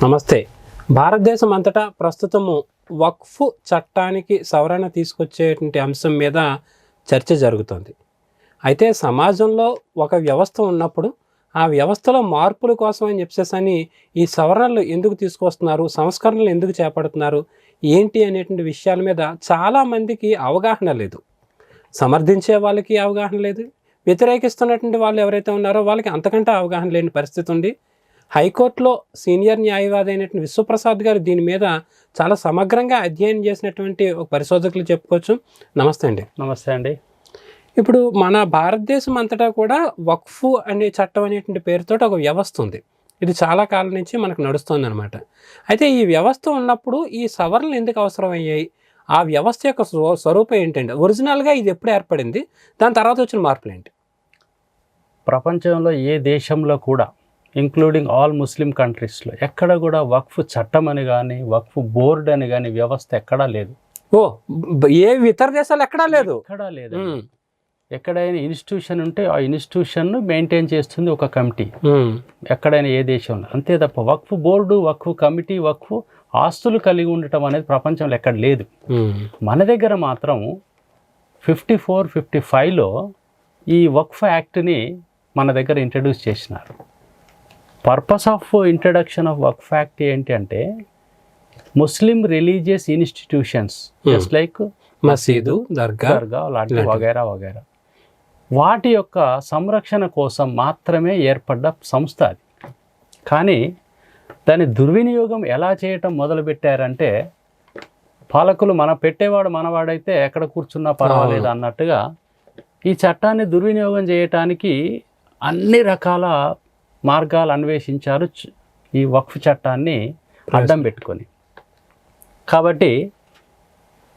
నమస్తే. భారతదేశం అంతటా ప్రస్తుతము వక్ఫ్ చట్టానికి సవరణ తీసుకొచ్చేటువంటి అంశం మీద చర్చ జరుగుతుంది. అయితే సమాజంలో ఒక వ్యవస్థ ఉన్నప్పుడు ఆ వ్యవస్థలో మార్పుల కోసం అని చెప్పేసి ఈ సవరణలు ఎందుకు తీసుకొస్తున్నారు, సంస్కరణలు ఎందుకు చేపడుతున్నారు, ఏంటి అనేటువంటి విషయాల మీద చాలామందికి అవగాహన లేదు. సమర్థించే వాళ్ళకి అవగాహన లేదు, వ్యతిరేకిస్తున్నటువంటి వాళ్ళు ఎవరైతే ఉన్నారో వాళ్ళకి అంతకంటే అవగాహన లేని పరిస్థితి ఉంది. హైకోర్టులో సీనియర్ న్యాయవాది అయినటువంటి విశ్వప్రసాద్ గారు దీని మీద చాలా సమగ్రంగా అధ్యయనం చేసినటువంటి ఒక పరిశోధకులు చెప్పుకోవచ్చు. నమస్తే అండి. నమస్తే అండి. ఇప్పుడు మన భారతదేశం అంతటా కూడా వక్ఫ్ అనే చట్టం అనేటువంటి పేరుతో ఒక వ్యవస్థ ఉంది. ఇది చాలా కాలం నుంచి మనకు నడుస్తుంది అనమాట. అయితే ఈ వ్యవస్థ ఉన్నప్పుడు ఈ సవరణలు ఎందుకు అవసరం అయ్యాయి, ఆ వ్యవస్థ యొక్క స్వరూపం ఏంటండి, ఒరిజినల్గా ఇది ఎప్పుడు ఏర్పడింది, దాని తర్వాత వచ్చిన మార్పులు ఏంటి? ప్రపంచంలో ఏ దేశంలో కూడా ఇంక్లూడింగ్ ఆల్ ముస్లిం కంట్రీస్లో ఎక్కడ కూడా వక్ఫ్ చట్టం అని కానీ వక్ఫ్ బోర్డు అని కానీ వ్యవస్థ ఎక్కడా లేదు. ఏ ఇతర దేశాలు ఎక్కడా లేదు. ఎక్కడైనా ఇన్స్టిట్యూషన్ ఉంటే ఆ ఇన్స్టిట్యూషన్ను మెయింటైన్ చేస్తుంది ఒక కమిటీ, ఎక్కడైనా ఏ దేశంలో. అంతే తప్ప వక్ఫ్ బోర్డు, వక్ఫ్ కమిటీ, వక్ఫ్ ఆస్తులు కలిగి ఉండటం అనేది ప్రపంచంలో ఎక్కడ లేదు. మన దగ్గర మాత్రం 54-55లో ఈ వక్ఫ్ యాక్ట్ని మన దగ్గర ఇంట్రడ్యూస్ చేసినారు. Purpose of introduction of Waqf act ఏంటి అంటే, ముస్లిం రిలీజియస్ ఇన్స్టిట్యూషన్స్ జస్ట్ లైక్ మసీదు, దర్గా లాంటి వగైరా వగైరా వాటి యొక్క సంరక్షణ కోసం మాత్రమే ఏర్పడ్డ సంస్థ అది. కానీ దాని దుర్వినియోగం ఎలా చేయటం మొదలుపెట్టారంటే, పాలకులు పెట్టేవాడు మనవాడైతే ఎక్కడ కూర్చున్నా పర్వాలేదు అన్నట్టుగా ఈ చట్టాన్ని దుర్వినియోగం చేయటానికి అన్ని రకాల మార్గాలు అన్వేషించారు ఈ వక్ఫ్ చట్టాన్ని అడ్డం పెట్టుకొని. కాబట్టి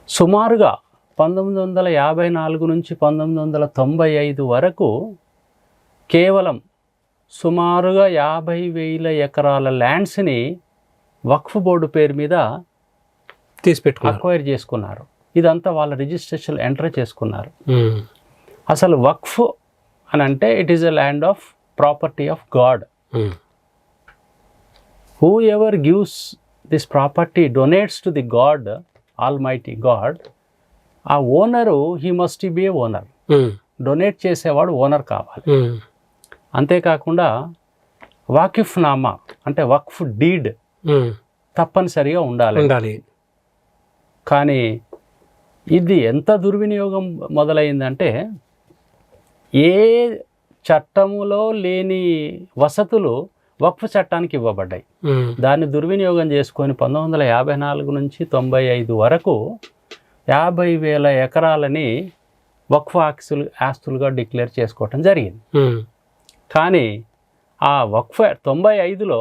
సుమారుగా 1954 నుంచి 1995 వరకు కేవలం సుమారుగా 50,000 ఎకరాల ల్యాండ్స్ని వక్ఫ్ బోర్డు పేరు మీద అక్వైర్ చేసుకున్నారు. ఇదంతా వాళ్ళ రిజిస్ట్రేషన్ ఎంటర్ చేసుకున్నారు. అసలు వక్ఫ్ అని అంటే it is a land of property of God. Whoever gives this property donates to the God, Almighty God. ఆ owner he must be A owner. Donate చేసేవాడు ఓనర్ కావాలి. అంతేకాకుండా వాకిఫ్ నామా అంటే వక్ఫ్ డీడ్ తప్పనిసరిగా ఉండాలి. కానీ ఇది ఎంత దుర్వినియోగం మొదలైందంటే, ఏ చట్టములో లేని వసతులు వక్ఫ్ చట్టానికి ఇవ్వబడ్డాయి. దాన్ని దుర్వినియోగం చేసుకొని 1954 నుంచి 95 వరకు 50,000 ఎకరాలని వక్ఫ్ ఆస్తులుగా డిక్లేర్ చేసుకోవటం జరిగింది. కానీ ఆ వక్ఫ్ 95లో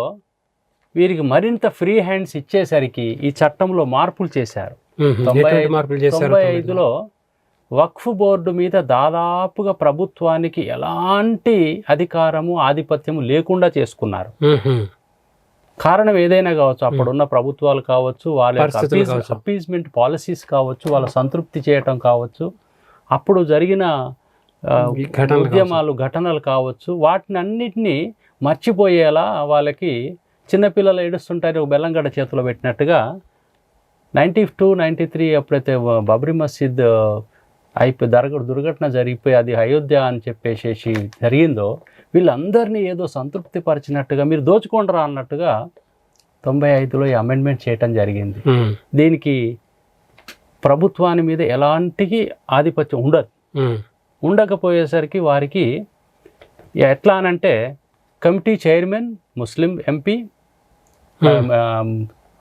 వీరికి మరింత ఫ్రీ హ్యాండ్స్ ఇచ్చేసరికి ఈ చట్టంలో మార్పులు చేశారు. 95లో వక్ఫ్ బోర్డు మీద దాదాపుగా ప్రభుత్వానికి ఎలాంటి అధికారము, ఆధిపత్యము లేకుండా చేసుకున్నారు. కారణం ఏదైనా కావచ్చు, అప్పుడున్న ప్రభుత్వాలు కావచ్చు, వాళ్ళ అపీజ్మెంట్ పాలసీస్ కావచ్చు, వాళ్ళ సంతృప్తి చేయటం కావచ్చు, అప్పుడు జరిగిన ఉద్యమాలు, ఘటనలు కావచ్చు, వాటిని అన్నిటినీ మర్చిపోయేలా వాళ్ళకి చిన్నపిల్లలు ఏడుస్తుంటారు బెల్లంగడ్డ చేతిలో పెట్టినట్టుగా 92-93 ఎప్పుడైతే బాబ్రీ మసీద్ దుర్ఘటన జరిగిపోయి అది అయోధ్య అని చెప్పేసి జరిగిందో, వీళ్ళందరినీ ఏదో సంతృప్తి పరిచినట్టుగా మీరు దోచుకోండిరా అన్నట్టుగా 95లో ఈ అమెండ్మెంట్ చేయటం జరిగింది. దీనికి ప్రభుత్వాన్ని మీద ఎలాంటి ఆధిపత్యం ఉండకపోయేసరికి వారికి ఎట్లా అనంటే, committee chairman Muslim MP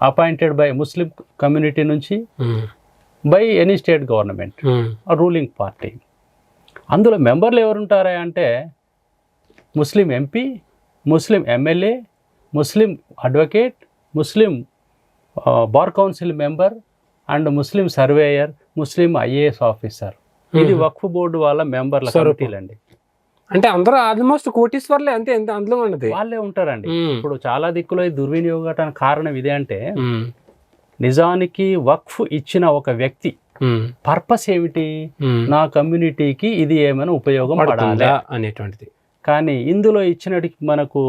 appointed by Muslim community నుంచి by any state government ruling party. అందులో మెంబర్లు ఎవరుంటారా అంటే, Muslim MP, Muslim MLA, Muslim advocate, Muslim bar council member and Muslim surveyor, Muslim IAS officer. ఇది వక్ఫ్ బోర్డు వాళ్ళ మెంబర్ల కమిటీలండి. అంటే అందరూ almost కోటీశ్వర్లే, అంతే అందులో ఉన్నది వాళ్ళే ఉంటారండి. ఇప్పుడు చాలా దిక్కులో దుర్వినియోగానికి కారణం ఇదే అంటే, నిజానికి వక్ఫ్ ఇచ్చిన ఒక వ్యక్తి పర్పస్ ఏమిటి, నా కమ్యూనిటీకి ఇది ఏమైనా ఉపయోగం పడాలి అనేటువంటిది. కానీ ఇందులో ఇచ్చినటికి మనకు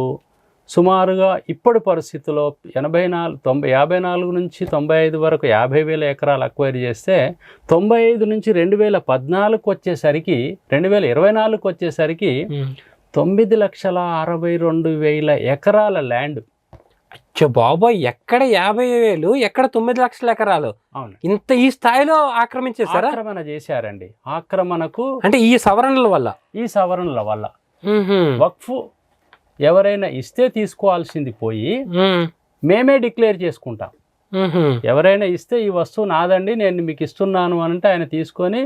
సుమారుగా ఇప్పటి పరిస్థితుల్లో 54 నుంచి 95 వరకు 50,000 ఎకరాలు అక్వైర్ చేస్తే 95 నుంచి 2014 వచ్చేసరికి 2024 వచ్చేసరికి 9,62,000 ఎకరాల ల్యాండ్. అచ్చో బాబోయ్, ఎక్కడ 50,000 ఎక్కడ 9 లక్షల ఎకరాలు, అవును, ఇంత ఈ స్థాయిలో ఆక్రమించేసారా? ఆక్రమణ చేశారండి. ఆక్రమణకు అంటే ఈ సవరణల వల్ల, ఈ సవరణల వల్ల వక్ఫ్ ఎవరైనా ఇస్తే తీసుకోవాల్సింది పోయి మేమే డిక్లేర్ చేసుకుంటాం. ఎవరైనా ఇస్తే ఈ వస్తువు నాదండి, నేను మీకు ఇస్తున్నాను అంటే ఆయన తీసుకొని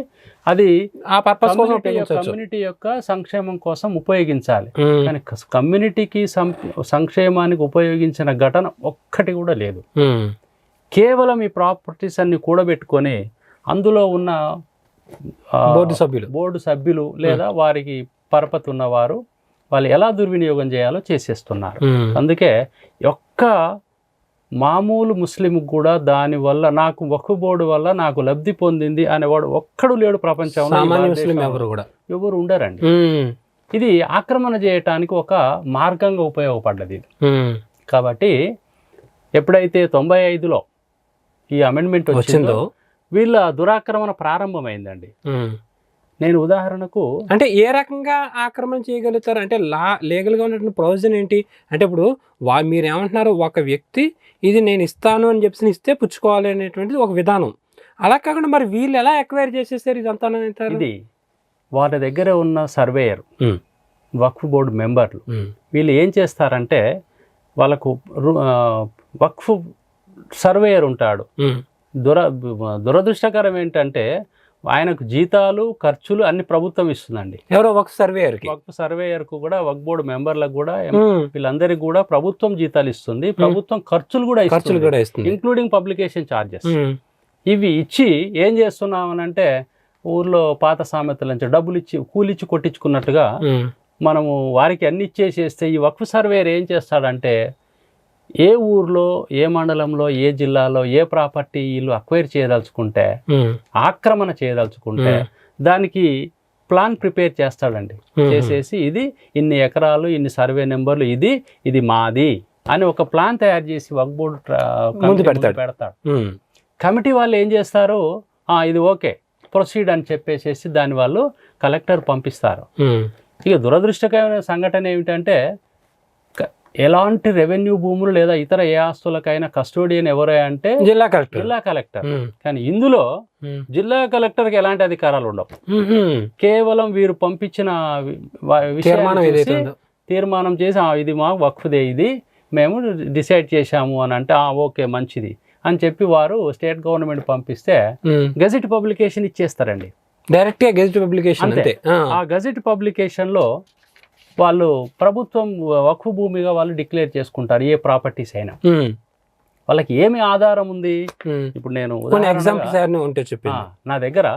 అది ఆ పర్పస్ కోసం కమ్యూనిటీ యొక్క సంక్షేమం కోసం ఉపయోగించాలి. కానీ కమ్యూనిటీకి సంక్షేమానికి ఉపయోగించిన ఘటన ఒక్కటి కూడా లేదు. కేవలం ఈ ప్రాపర్టీస్ అన్ని కూడబెట్టుకొని అందులో ఉన్న బోర్డు సభ్యులు లేదా వారికి పరపతి ఉన్నవారు వాళ్ళు ఎలా దుర్వినియోగం చేయాలో చేసేస్తున్నారు. అందుకే ఒక్క మామూలు ముస్లిం కూడా దానివల్ల నాకు వక్ఫ్ బోర్డు వల్ల నాకు లబ్ధి పొందింది అనేవాడు ఒక్కడు లేడు ప్రపంచంలో. ఎవరు ఉండరండి. ఇది ఆక్రమణ చేయటానికి ఒక మార్గంగా ఉపయోగపడ్డది. కాబట్టి ఎప్పుడైతే 95లో ఈ అమెండ్మెంట్ వచ్చిందో వీళ్ళ దురాక్రమణ ప్రారంభమైందండి. నేను ఉదాహరణకు అంటే ఏ రకంగా ఆక్రమణ చేయగలుగుతారు అంటే లీగల్గా ఉన్నటువంటి ప్రొవిజన్ ఏంటి అంటే ఇప్పుడు మీరు ఏమంటున్నారు, ఒక వ్యక్తి ఇది నేను ఇస్తాను అని చెప్పి ఇస్తే పుచ్చుకోవాలి అనేటువంటిది ఒక విధానం. అలా కాకుండా మరి వీళ్ళు ఎలా ఎక్వైర్ చేసేసారు ఇదంతా? ఇది వాళ్ళ దగ్గర ఉన్న సర్వేయర్, వక్ఫ్ బోర్డు మెంబర్లు వీళ్ళు ఏం చేస్తారంటే వాళ్ళకు వక్ఫ్ సర్వేయర్ ఉంటాడు. దురదృష్టకరం ఏంటంటే ఆయనకు జీతాలు ఖర్చులు అన్ని ప్రభుత్వం ఇస్తుందండి. ఎవరో వక్ఫ్ సర్వేయర్కు కూడా వక్ఫ్ బోర్డు మెంబర్లకు కూడా వీళ్ళందరికీ కూడా ప్రభుత్వం జీతాలు ఇస్తుంది, ప్రభుత్వం ఖర్చులు కూడా ఇస్తుంది, ఇంక్లూడింగ్ పబ్లికేషన్ ఛార్జెస్. ఇవి ఇచ్చి ఏం చేస్తున్నామనంటే ఊర్లో పాత సామెతల నుంచి డబ్బులు ఇచ్చి కూలిచ్చి కొట్టించుకున్నట్టుగా మనము వారికి అన్ని ఇచ్చేసేస్తే ఈ వక్ఫ్ సర్వేయర్ ఏం చేస్తాడంటే ఏ ఊర్లో ఏ మండలంలో ఏ జిల్లాలో ఏ ప్రాపర్టీ వీళ్ళు అక్వైర్ చేయదలుచుకుంటే ఆక్రమణ చేయదలుచుకుంటే దానికి ప్లాన్ ప్రిపేర్ చేస్తాడండి. చేసేసి ఇది ఇన్ని ఎకరాలు ఇన్ని సర్వే నెంబర్లు ఇది మాది అని ఒక ప్లాన్ తయారు చేసి వక్ఫ్ బోర్డు ముందు పెడతాడు. కమిటీ వాళ్ళు ఏం చేస్తారు, ఇది ఓకే ప్రొసీడ్ అని చెప్పేసేసి దాని వాళ్ళు కలెక్టర్ పంపిస్తారు. ఇక దురదృష్టకరమైన సంఘటన ఏమిటంటే ఎలాంటి రెవెన్యూ భూములు లేదా ఇతర ఏ ఆస్తులకైనా కస్టోడియన్ ఎవరే అంటే జిల్లా కలెక్టర్. కానీ ఇందులో జిల్లా కలెక్టర్కి ఎలాంటి అధికారాలు ఉండవు. కేవలం వీరు పంపించిన తీర్మానం చేసి ఇది మా వక్ఫ్దే, ఇది మేము డిసైడ్ చేశాము అని అంటే ఓకే మంచిది అని చెప్పి వారు స్టేట్ గవర్నమెంట్ పంపిస్తే గెజెట్ పబ్లికేషన్ ఇచ్చేస్తారండి. డైరెక్ట్గా గెజెట్ పబ్లికేషన్. ఆ గెజెట్ పబ్లికేషన్లో వాళ్ళు ప్రభుత్వం వక్ఫ్ భూమిగా వాళ్ళు డిక్లేర్ చేసుకుంటారు ఏ ప్రాపర్టీస్ అయినా. వాళ్ళకి ఏమి ఆధారం ఉంది? ఇప్పుడు నేను నా దగ్గర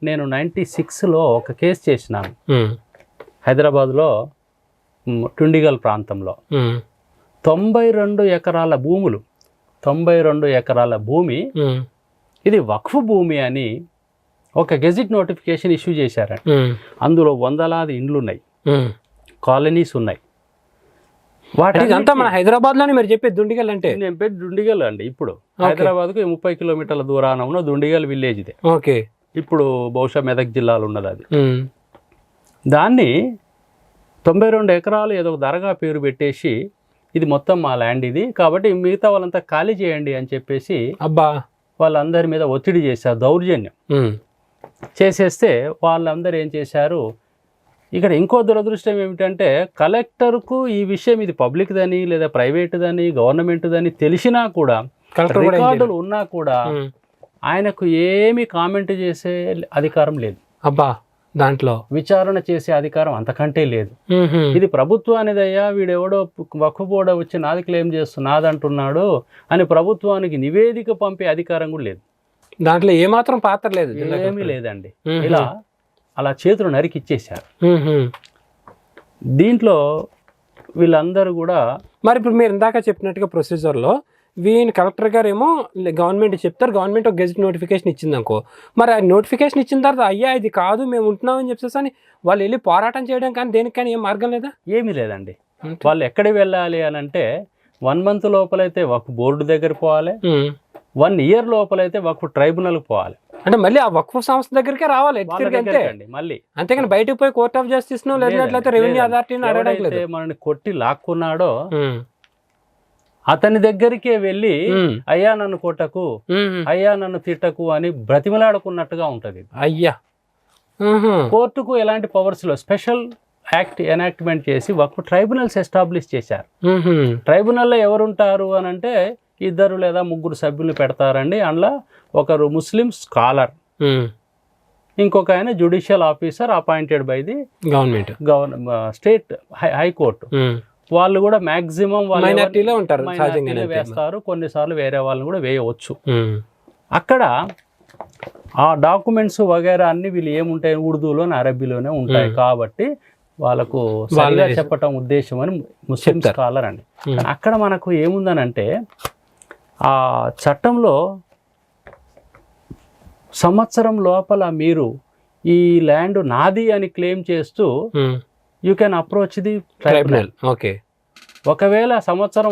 నేను 96లో ఒక కేసు చేసినాను హైదరాబాద్లో టుండిగల్ ప్రాంతంలో. 92 ఎకరాల భూములు, 92 ఎకరాల భూమి ఇది వక్ఫ్ భూమి అని ఒక గెజిట్ నోటిఫికేషన్ ఇష్యూ చేశారండి. అందులో వందలాది ఇండ్లు ఉన్నాయి, కాలనీస్ ఉన్నాయి. వాటి మన హైదరాబాద్ లోనే మీరు చెప్పేది దుండిగల్ అంటే? నేను చెప్పేది దుండిగల్ అండి. ఇప్పుడు హైదరాబాద్కు 30 కిలోమీటర్ల దూరాన ఉన్న దుండిగల్ విలేజ్ ఇదే. ఓకే. ఇప్పుడు బహుశా మెదక్ జిల్లాలో ఉన్నది అది. దాన్ని 92 ఎకరాలు ఏదో ధరగా పేరు పెట్టేసి ఇది మొత్తం మా ల్యాండ్ ఇది కాబట్టి మిగతా వాళ్ళంతా ఖాళీ చేయండి అని చెప్పేసి వాళ్ళందరి మీద ఒత్తిడి చేశారు, దౌర్జన్యం చేసేస్తే వాళ్ళందరూ ఏం చేశారు, ఇక్కడ ఇంకో దురదృష్టం ఏమిటంటే కలెక్టర్కు ఈ విషయం ఇది పబ్లిక్దని లేదా ప్రైవేట్దని గవర్నమెంట్దని తెలిసినా కూడా రికార్డులు ఉన్నా కూడా ఆయనకు ఏమీ కామెంట్ చేసే అధికారం లేదు. దాంట్లో విచారణ చేసే అధికారం అంతకంటే లేదు. ఇది ప్రభుత్వానిదయ్యా, వీడెవడో వక్ఫ్ బోర్డు వచ్చి నాది క్లెయిమ్ నాదంటున్నాడు అని ప్రభుత్వానికి నివేదిక పంపే అధికారం కూడా లేదు. దాంట్లో ఏమాత్రం పాత్ర లేదు, ఏమీ లేదండి. ఇలా అలా చేతులు నరికిచ్చేశారు. దీంట్లో వీళ్ళందరూ కూడా మరి ఇప్పుడు మీరు ఇందాక చెప్పినట్టుగా ప్రొసీజర్లో వీని కలెక్టర్ గారు ఏమో గవర్నమెంట్ చెప్తారు, గవర్నమెంట్ ఒక గెజిట్ నోటిఫికేషన్ ఇచ్చింది అనుకో, మరి ఆ నోటిఫికేషన్ ఇచ్చిన తర్వాత అయ్యా ఇది కాదు మేము ఉంటున్నామని చెప్పేసి అని వాళ్ళు వెళ్ళి పోరాటం చేయడం కానీ దేనికి కానీ ఏం మార్గం లేదా? ఏమీ లేదండి. వాళ్ళు ఎక్కడికి వెళ్ళాలి అని అంటే 1 month లోపలైతే వక్ఫ్ బోర్డు దగ్గర పోవాలి, 1 year లోపలైతే వక్ఫ్ ట్రైబ్యునల్కి పోవాలి. అంటే మళ్ళీ ఆ వక్ఫ్ సంస్థ దగ్గరికే రావాలి వాళ్ళ అంతే దగ్గరికండి మళ్ళీ. అంతేగాని బయటకు పోయి కోర్ట్ ఆఫ్ జస్టిస్ ను లేదంటే రెవెన్యూ అథారిటీని అడగడం లేదు. మనని కొట్టి లాక్కున్నాడో అతని దగ్గరికే వెళ్ళి అయ్యా నన్ను కొట్టకు, అయ్యా నన్ను తిట్టకు అని బ్రతిమలాడుకున్నట్టుగా ఉంటది. అయ్యా కోర్టుకు ఎలాంటి పవర్స్ లో స్పెషల్ యాక్ట్ ఎనాక్ట్మెంట్ చేసి వక్ఫ్ ట్రైబ్యునల్స్ ఎస్టాబ్లిష్ చేశారు. ట్రైబ్యునల్లో ఎవరుంటారు అని అంటే 2 లేదా 3 సభ్యులు పెడతారండి. అందులో ఒకరు ముస్లిం స్కాలర్, ఇంకొక ఆయన judicial officer appointed by the state high court. వాళ్ళు కూడా మాక్సిమం మైనారిటీలో ఉంటారు, వేస్తారు. కొన్నిసార్లు వేరే వాళ్ళని కూడా వేయవచ్చు. అక్కడ ఆ డాక్యుమెంట్స్ వగైరా అన్ని వీళ్ళు ఏముంటాయి ఉర్దూలోనే అరబీలోనే ఉంటాయి కాబట్టి వాళ్ళకు సరిగా చెప్పటం ఉద్దేశం అని ముస్లిం స్కాలర్ అండి. అక్కడ మనకు ఏముందనంటే ఆ చట్టంలో సంవత్సరం లోపల మీరు ఈ ల్యాండ్ నాది అని క్లెయిమ్ చేస్తూ you can approach the tribunal. Okay, ఒకవేళ సంవత్సరం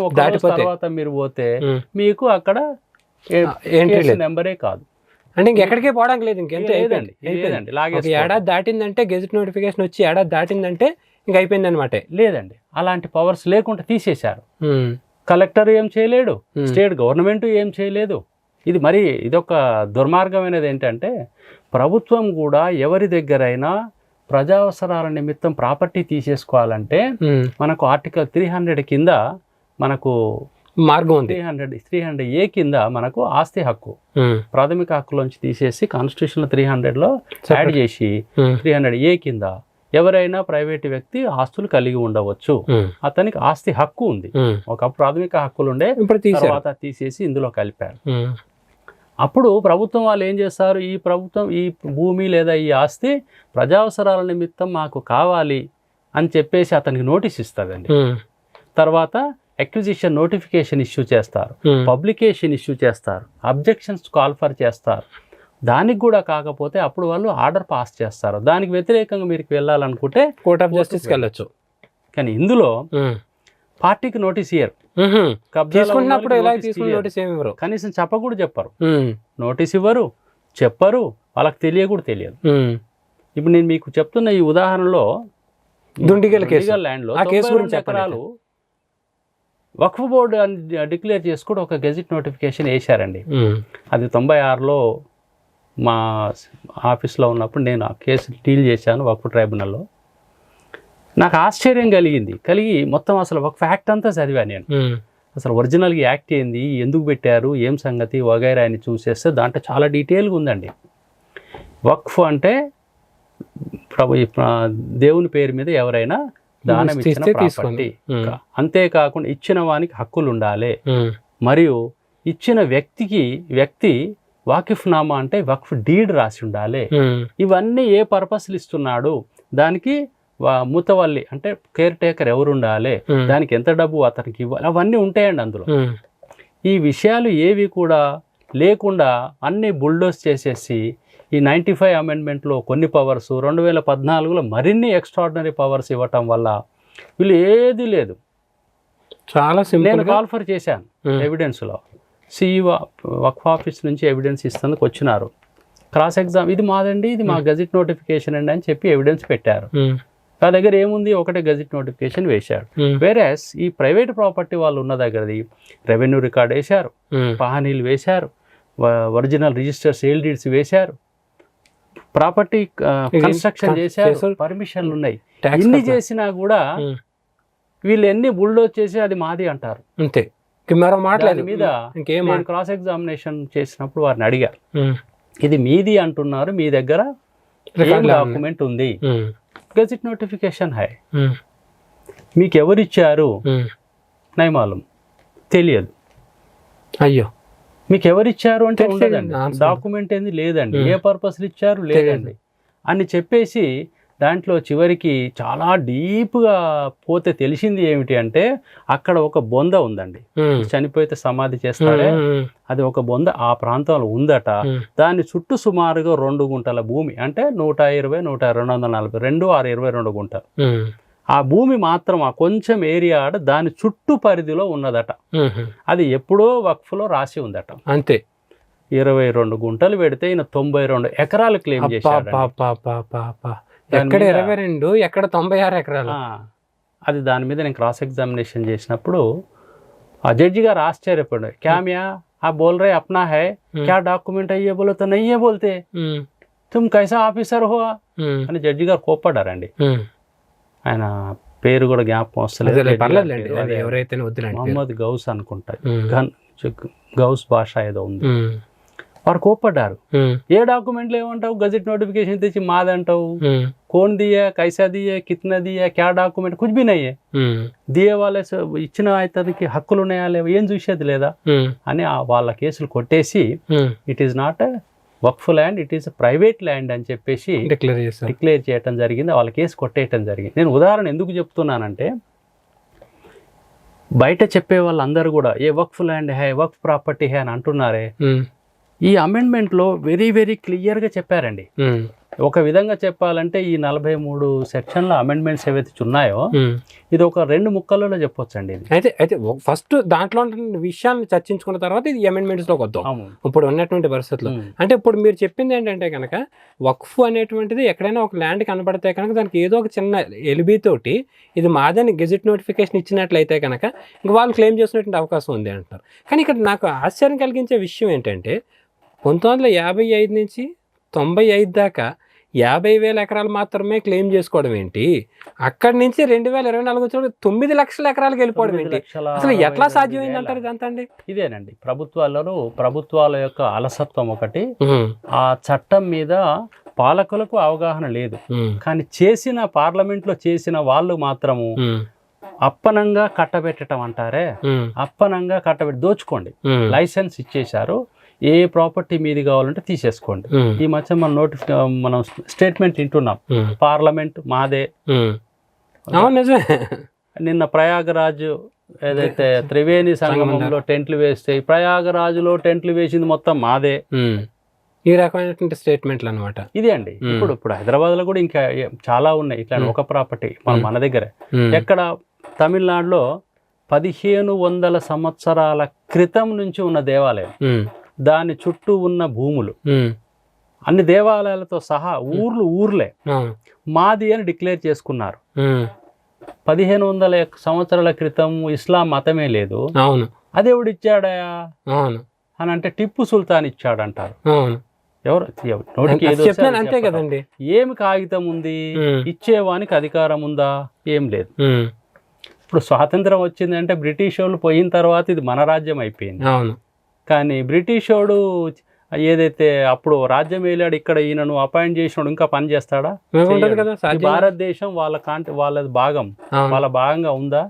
తర్వాత మీరు పోతే మీకు అక్కడ నెంబరే కాదు అంటే ఇంకెక్కడికే పోవడానికి లేదు. ఇంకెంత లేదండి, ఏడాది దాటిందంటే గెజిట్ నోటిఫికేషన్ వచ్చి ఏడాది దాటిందంటే ఇంక అయిపోయింది అనమాట. లేదండి, అలాంటి పవర్స్ లేకుండా తీసేశారు. కలెక్టర్ ఏం చేయలేడు, స్టేట్ గవర్నమెంట్ ఏం చేయలేదు. ఇది మరి ఇదొక దుర్మార్గమైనది. ఏంటంటే ప్రభుత్వం కూడా ఎవరి దగ్గరైనా ప్రజావసరాల నిమిత్తం ప్రాపర్టీ తీసేసుకోవాలంటే మనకు ఆర్టికల్ 300 కింద మనకు మార్గం ఉంది. 300A కింద మనకు ఆస్తి హక్కు, ప్రాథమిక హక్కులోంచి తీసేసి కాన్స్టిట్యూషన్ 300లో యాడ్ చేసి 300A కింద ఎవరైనా ప్రైవేట్ వ్యక్తి ఆస్తులు కలిగి ఉండవచ్చు, అతనికి ఆస్తి హక్కు ఉంది. ఒక ప్రాథమిక హక్కులు ఉండే, తర్వాత తీసేసి ఇందులో కలిపారు. అప్పుడు ప్రభుత్వం వాళ్ళు ఏం చేస్తారు, ఈ భూమి లేదా ఈ ఆస్తి ప్రజావసరాల నిమిత్తం మాకు కావాలి అని చెప్పేసి అతనికి నోటీస్ ఇస్తుందండి. తర్వాత అక్విజిషన్ నోటిఫికేషన్ ఇష్యూ చేస్తారు, పబ్లికేషన్ ఇష్యూ చేస్తారు, అబ్జెక్షన్స్ కాల్ఫర్ చేస్తారు. దానికి కూడా కాకపోతే అప్పుడు వాళ్ళు ఆర్డర్ పాస్ చేస్తారు. దానికి వ్యతిరేకంగా మీరు వెళ్ళాలనుకుంటే కోర్ట్ ఆఫ్ జస్టిస్కి వెళ్ళొచ్చు. కానీ ఇందులో పార్టీకి నోటీస్ ఇయ్యరు, కనీసం చెప్పకూడా చెప్పరు, నోటీస్ ఇవ్వరు, చెప్పరు, వాళ్ళకి తెలియకూడా తెలియదు. ఇప్పుడు నేను మీకు చెప్తున్న ఈ ఉదాహరణలో దుండిగల్ ల్యాండ్ లో 92 ఎకరాలు వక్ఫ్ బోర్డు అని డిక్లేర్ చేసుకుంటూ ఒక గెజిట్ నోటిఫికేషన్ వేశారండి. అది 96లో మా ఆఫీస్లో ఉన్నప్పుడు నేను ఆ కేసు డీల్ చేశాను వక్ఫ్ ట్రైబ్యునల్లో. నాకు ఆశ్చర్యం కలిగి మొత్తం అసలు వక్ఫ్ యాక్ట్ అంతా చదివాను నేను. అసలు ఒరిజినల్గా యాక్ట్ ఏంది, ఎందుకు పెట్టారు, ఏం సంగతి వగైరా అని చూసేస్తే దాంట్లో చాలా డీటెయిల్గా ఉందండి. వక్ఫ్ అంటే దేవుని పేరు మీద ఎవరైనా దానం ఇచ్చిన ప్రాపర్టీ, అంతేకాకుండా ఇచ్చిన వానికి హక్కులు ఉండాలి, మరియు ఇచ్చిన వ్యక్తి వాకిఫ్ నామా అంటే వక్ఫ్ డీడ్ రాసి ఉండాలి. ఇవన్నీ ఏ పర్పస్లు ఇస్తున్నాడు, దానికి ముతవల్లి అంటే కేర్ టేకర్ ఎవరు ఉండాలి, దానికి ఎంత డబ్బు అతనికి ఇవ్వాలి, అవన్నీ ఉంటాయండి అందులో. ఈ విషయాలు ఏవి కూడా లేకుండా అన్ని బుల్డోస్ చేసేసి ఈ 95 అమెండ్మెంట్లో కొన్ని పవర్స్, 2014లో మరిన్ని ఎక్స్ట్రాడినరీ పవర్స్ ఇవ్వటం వల్ల వీళ్ళు ఏది లేదు. చాలా సింపుల్. నేను కాల్ఫర్ చేశాను ఎవిడెన్స్లో, సిఇఓ వక్ఫ్ ఆఫీస్ నుంచి ఎవిడెన్స్ ఇస్తేందుకు వచ్చినారు. క్రాస్ ఎగ్జామ్ ఇది మాదండి, ఇది మా గెజిట్ నోటిఫికేషన్ అండి అని చెప్పి ఎవిడెన్స్ పెట్టారు. నా దగ్గర ఏముంది, ఒకటే గెజిట్ నోటిఫికేషన్ వేశాడు. వేరేస్ ఈ ప్రైవేట్ ప్రాపర్టీ వాళ్ళు ఉన్న దగ్గరది రెవెన్యూ రికార్డ్ వేశారు, పహానీలు వేశారు, ఒరిజినల్ రిజిస్టర్ సేల్ డీడ్స్ వేశారు, ప్రాపర్టీ కన్స్ట్రక్షన్ చేశారు, పర్మిషన్లు ఉన్నాయి. ఇన్ని చేసినా కూడా వీళ్ళు ఎన్ని బుల్డోజ్ చేసి అది మాది అంటారు. అంతే మీద నేను క్రాస్ ఎగ్జామినేషన్ చేసినప్పుడు వారిని అడిగారు, ఇది మీది అంటున్నారు, మీ దగ్గర డాక్యుమెంట్ ఉంది, గెజిట్ నోటిఫికేషన్ హై, మీకు ఎవరిచ్చారు నైమాలం తెలియదు. అయ్యో, మీకు ఎవరిచ్చారు అంటే ఉండదండి, డాక్యుమెంట్ ఏంది లేదండి, ఏ పర్పస్లు ఇచ్చారు లేదండి అని చెప్పేసి దాంట్లో చివరికి చాలా డీప్గా పోతే తెలిసింది ఏమిటి అంటే అక్కడ ఒక బొంద ఉందండి, చనిపోతే సమాధి చేస్తారే అది ఒక బొంద ఆ ప్రాంతంలో ఉందట. దాని చుట్టూ సుమారుగా 2 గుంటల భూమి అంటే 120, 240, 2 6 22 గుంటలు. ఆ భూమి మాత్రం ఆ కొంచెం ఏరియా దాని చుట్టూ పరిధిలో ఉన్నదట. అది ఎప్పుడో వక్ఫ్లో రాసి ఉందట. అంతే. 22 గుంటలు పెడితే ఈయన 92 ఎకరాలు క్లెయిమ్ చేశాడు. ఎక్కడ 22, ఎక్కడ 96 ఎకరాలు. అది దాని మీద నేను క్రాస్ ఎగ్జామినేషన్ చేసినప్పుడు ఆ జడ్జి గారు ఆశ్చర్యపడ్డాడు. క్యామియా ఆ బోల్ రే అప్నా హై, క్యా డాక్యుమెంట్ అయ్యే బోలో తో నయ్యే బోల్తే, తుమ్ కైసా ఆఫీసర్ హో అని జడ్జి గారు కోప్పడ్డారండి. ఆయన పేరు కూడా జ్ఞాపకం వస్తలేదు, మహమ్మద్ గౌస్ అనుకుంటా, గౌస్ భాష ఏదో ఉంది. వారు కోప్పడ్డారు. ఏ డాక్యుమెంట్లు ఏమంటావు, గజెట్ నోటిఫికేషన్ తెచ్చి మాదంటావు, కోన్ దియా, కైసా దియా, కిత్నా దియా, క్యా డాక్యుమెంట్ కుछ भी नहीं है, దియే వాళ్ళ ఇచ్చిన అతనికి హక్కులు ఉన్నాయా లేవా, ఏం చూసేది లేదా అని వాళ్ళ కేసులు కొట్టేసి it is not Waqf land, it is private land అని చెప్పేసి డిక్లేర్ చేయటం జరిగింది. వాళ్ళ కేసు కొట్టేయటం జరిగింది. నేను ఉదాహరణ ఎందుకు చెప్తున్నానంటే, బయట చెప్పే వాళ్ళందరూ కూడా ఏ వక్ఫ్ ల్యాండ్ హై, వక్ఫ్ ప్రాపర్టీ హై అని అంటున్నారే, ఈ అమెండ్మెంట్లో వెరీ వెరీ క్లియర్గా చెప్పారండి. ఒక విధంగా చెప్పాలంటే ఈ 43 సెక్షన్ల అమెండ్మెంట్స్ ఏవైతే ఉన్నాయో ఇది ఒక 2 ముక్కలలో చెప్పొచ్చండి. అయితే ఫస్ట్ దాంట్లో విషయాన్ని చర్చించుకున్న తర్వాత ఇది అమెండ్మెంట్స్లోకి వద్దాం. ఇప్పుడు ఉన్నటువంటి పరిస్థితుల్లో అంటే ఇప్పుడు మీరు చెప్పింది ఏంటంటే కనుక వక్ఫ్ అనేటువంటిది ఎక్కడైనా ఒక ల్యాండ్ కనబడితే కనుక దానికి ఏదో ఒక చిన్న ఎలిబితోటి ఇది మాదని గెజెట్ నోటిఫికేషన్ ఇచ్చినట్లయితే కనుక ఇంక వాళ్ళు క్లెయిమ్ చేసుకునేటువంటి అవకాశం ఉంది అంటారు. కానీ ఇక్కడ నాకు ఆశ్చర్యం కలిగించే విషయం ఏంటంటే 1955 నుంచి 95 దాకా 50,000 ఎకరాలు మాత్రమే క్లెయిమ్ చేసుకోవడం ఏంటి, అక్కడి నుంచి 2024 వచ్చినప్పుడు 9 లక్షల ఎకరాలకు వెళ్ళిపోవడం ఏంటి, అసలు ఎట్లా సాధ్యమైంది అంటారు ఇదంతా అండి? ఇదేనండి ప్రభుత్వాల యొక్క అలసత్వం ఒకటి, ఆ చట్టం మీద పాలకులకు అవగాహన లేదు. కానీ పార్లమెంట్లో చేసిన వాళ్ళు మాత్రము అప్పనంగా కట్టబెట్టడం అంటారే, అప్పనంగా కట్టబెట్టి దోచుకోండి, లైసెన్స్ ఇచ్చేశారు, ఏ ప్రాపర్టీ మీది కావాలంటే తీసేసుకోండి. ఈ మధ్య మనం స్టేట్మెంట్ వింటున్నాం, పార్లమెంట్ మాదే. నిన్న ప్రయాగరాజ్ ఏదైతే త్రివేణి సంగమంలో టెంట్లు వేస్తే ప్రయాగరాజ్లో టెంట్లు వేసింది మొత్తం మాదే. ఈ రకమైనటువంటి స్టేట్మెంట్లు అనమాట. ఇదే అండి. ఇప్పుడు హైదరాబాద్ లో కూడా ఇంకా చాలా ఉన్నాయి ఇట్లా ఒక ప్రాపర్టీ మన దగ్గరే. ఎక్కడ తమిళనాడులో 1500 సంవత్సరాల క్రితం నుంచి ఉన్న దేవాలయం, దాని చుట్టూ ఉన్న భూములు అన్ని దేవాలయాలతో సహా ఊర్లే మాది అని డిక్లేర్ చేసుకున్నారు. 1500 సంవత్సరాల క్రితం ఇస్లాం మతమే లేదు, అదేవుడు ఇచ్చాడయా అని అంటే టిప్పు సుల్తాన్ ఇచ్చాడంటారు. అంతే కదండి. ఏమి కాగితం ఉంది, ఇచ్చేవానికి అధికారం ఉందా? ఏం లేదు. ఇప్పుడు స్వాతంత్రం వచ్చిందంటే బ్రిటిష్ వాళ్ళు పోయిన తర్వాత ఇది మన రాజ్యం అయిపోయింది. కానీ బ్రిటిష్ వాడు ఏదైతే అప్పుడు రాజ్యం వెళ్ళాడు, ఇక్కడ ఈయనను అపాయింట్ చేసినాడు ఇంకా పని చేస్తాడా? భారతదేశం వాళ్ళది భాగం, వాళ్ళ భాగంగా ఉందా?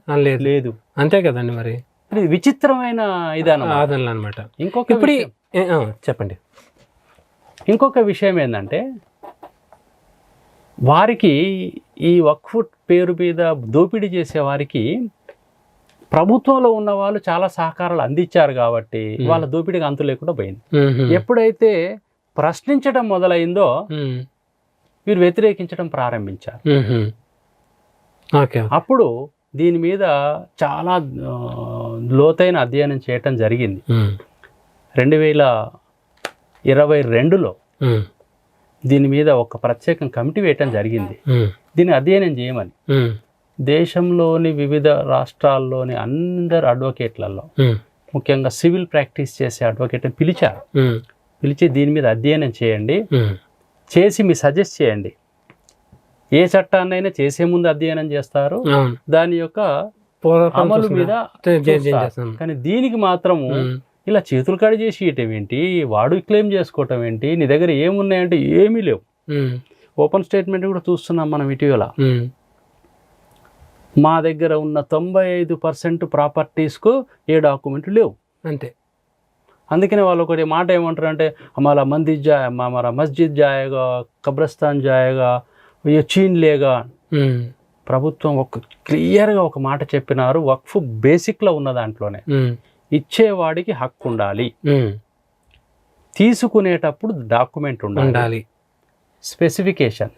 లేదు. అంతే కదండి. మరి ఇది విచిత్రమైన అనమాట. చెప్పండి. ఇంకొక విషయం ఏంటంటే, వారికి ఈ వక్ఫ్ పేరు మీద దోపిడీ చేసే వారికి ప్రభుత్వంలో ఉన్న వాళ్ళు చాలా సహకారాలు అందించారు కాబట్టి వాళ్ళ దోపిడీకి అంతు లేకుండా పోయింది. ఎప్పుడైతే ప్రశ్నించడం మొదలైందో వీరు వ్యతిరేకించడం ప్రారంభించారు. అప్పుడు దీని మీద చాలా లోతైన అధ్యయనం చేయటం జరిగింది. 2022లో దీని మీద ఒక ప్రత్యేక కమిటీ వేయటం జరిగింది, దీన్ని అధ్యయనం చేయమని. దేశంలోని వివిధ రాష్ట్రాల్లోని అందరు అడ్వకేట్లలో ముఖ్యంగా సివిల్ ప్రాక్టీస్ చేసే అడ్వకేట్ని పిలిచారు. పిలిచి దీని మీద అధ్యయనం చేయండి, చేసి మీ సజెస్ట్ చేయండి. ఏ చట్టాన్నైనా చేసే ముందు అధ్యయనం చేస్తారు, దాని యొక్క అమలు మీద. కానీ దీనికి మాత్రము ఇలా చేతులు కడి చేసి ఇయటం ఏంటి, వాడు క్లెయిమ్ చేసుకోవటం ఏంటి, నీ దగ్గర ఏమున్నాయంటే ఏమీ లేవు. ఓపెన్ స్టేట్మెంట్ కూడా చూస్తున్నాం మనం ఇటీవల. మా దగ్గర ఉన్న 95% ప్రాపర్టీస్కు ఏ డాక్యుమెంట్లు లేవు. అంతే. అందుకనే వాళ్ళు ఒకటి మాట ఏమంటారు అంటే, हमारा మస్జిద్ జాయేగా, కబ్రస్థాన్ జాయేగా, ये छीन లేగా. ప్రభుత్వం ఒక క్లియర్గా ఒక మాట చెప్పినారు, వక్ఫ్ బేసిక్లో ఉన్న దాంట్లోనే ఇచ్చేవాడికి హక్కు ఉండాలి, తీసుకునేటప్పుడు డాక్యుమెంట్ ఉండాలి, స్పెసిఫికేషన్.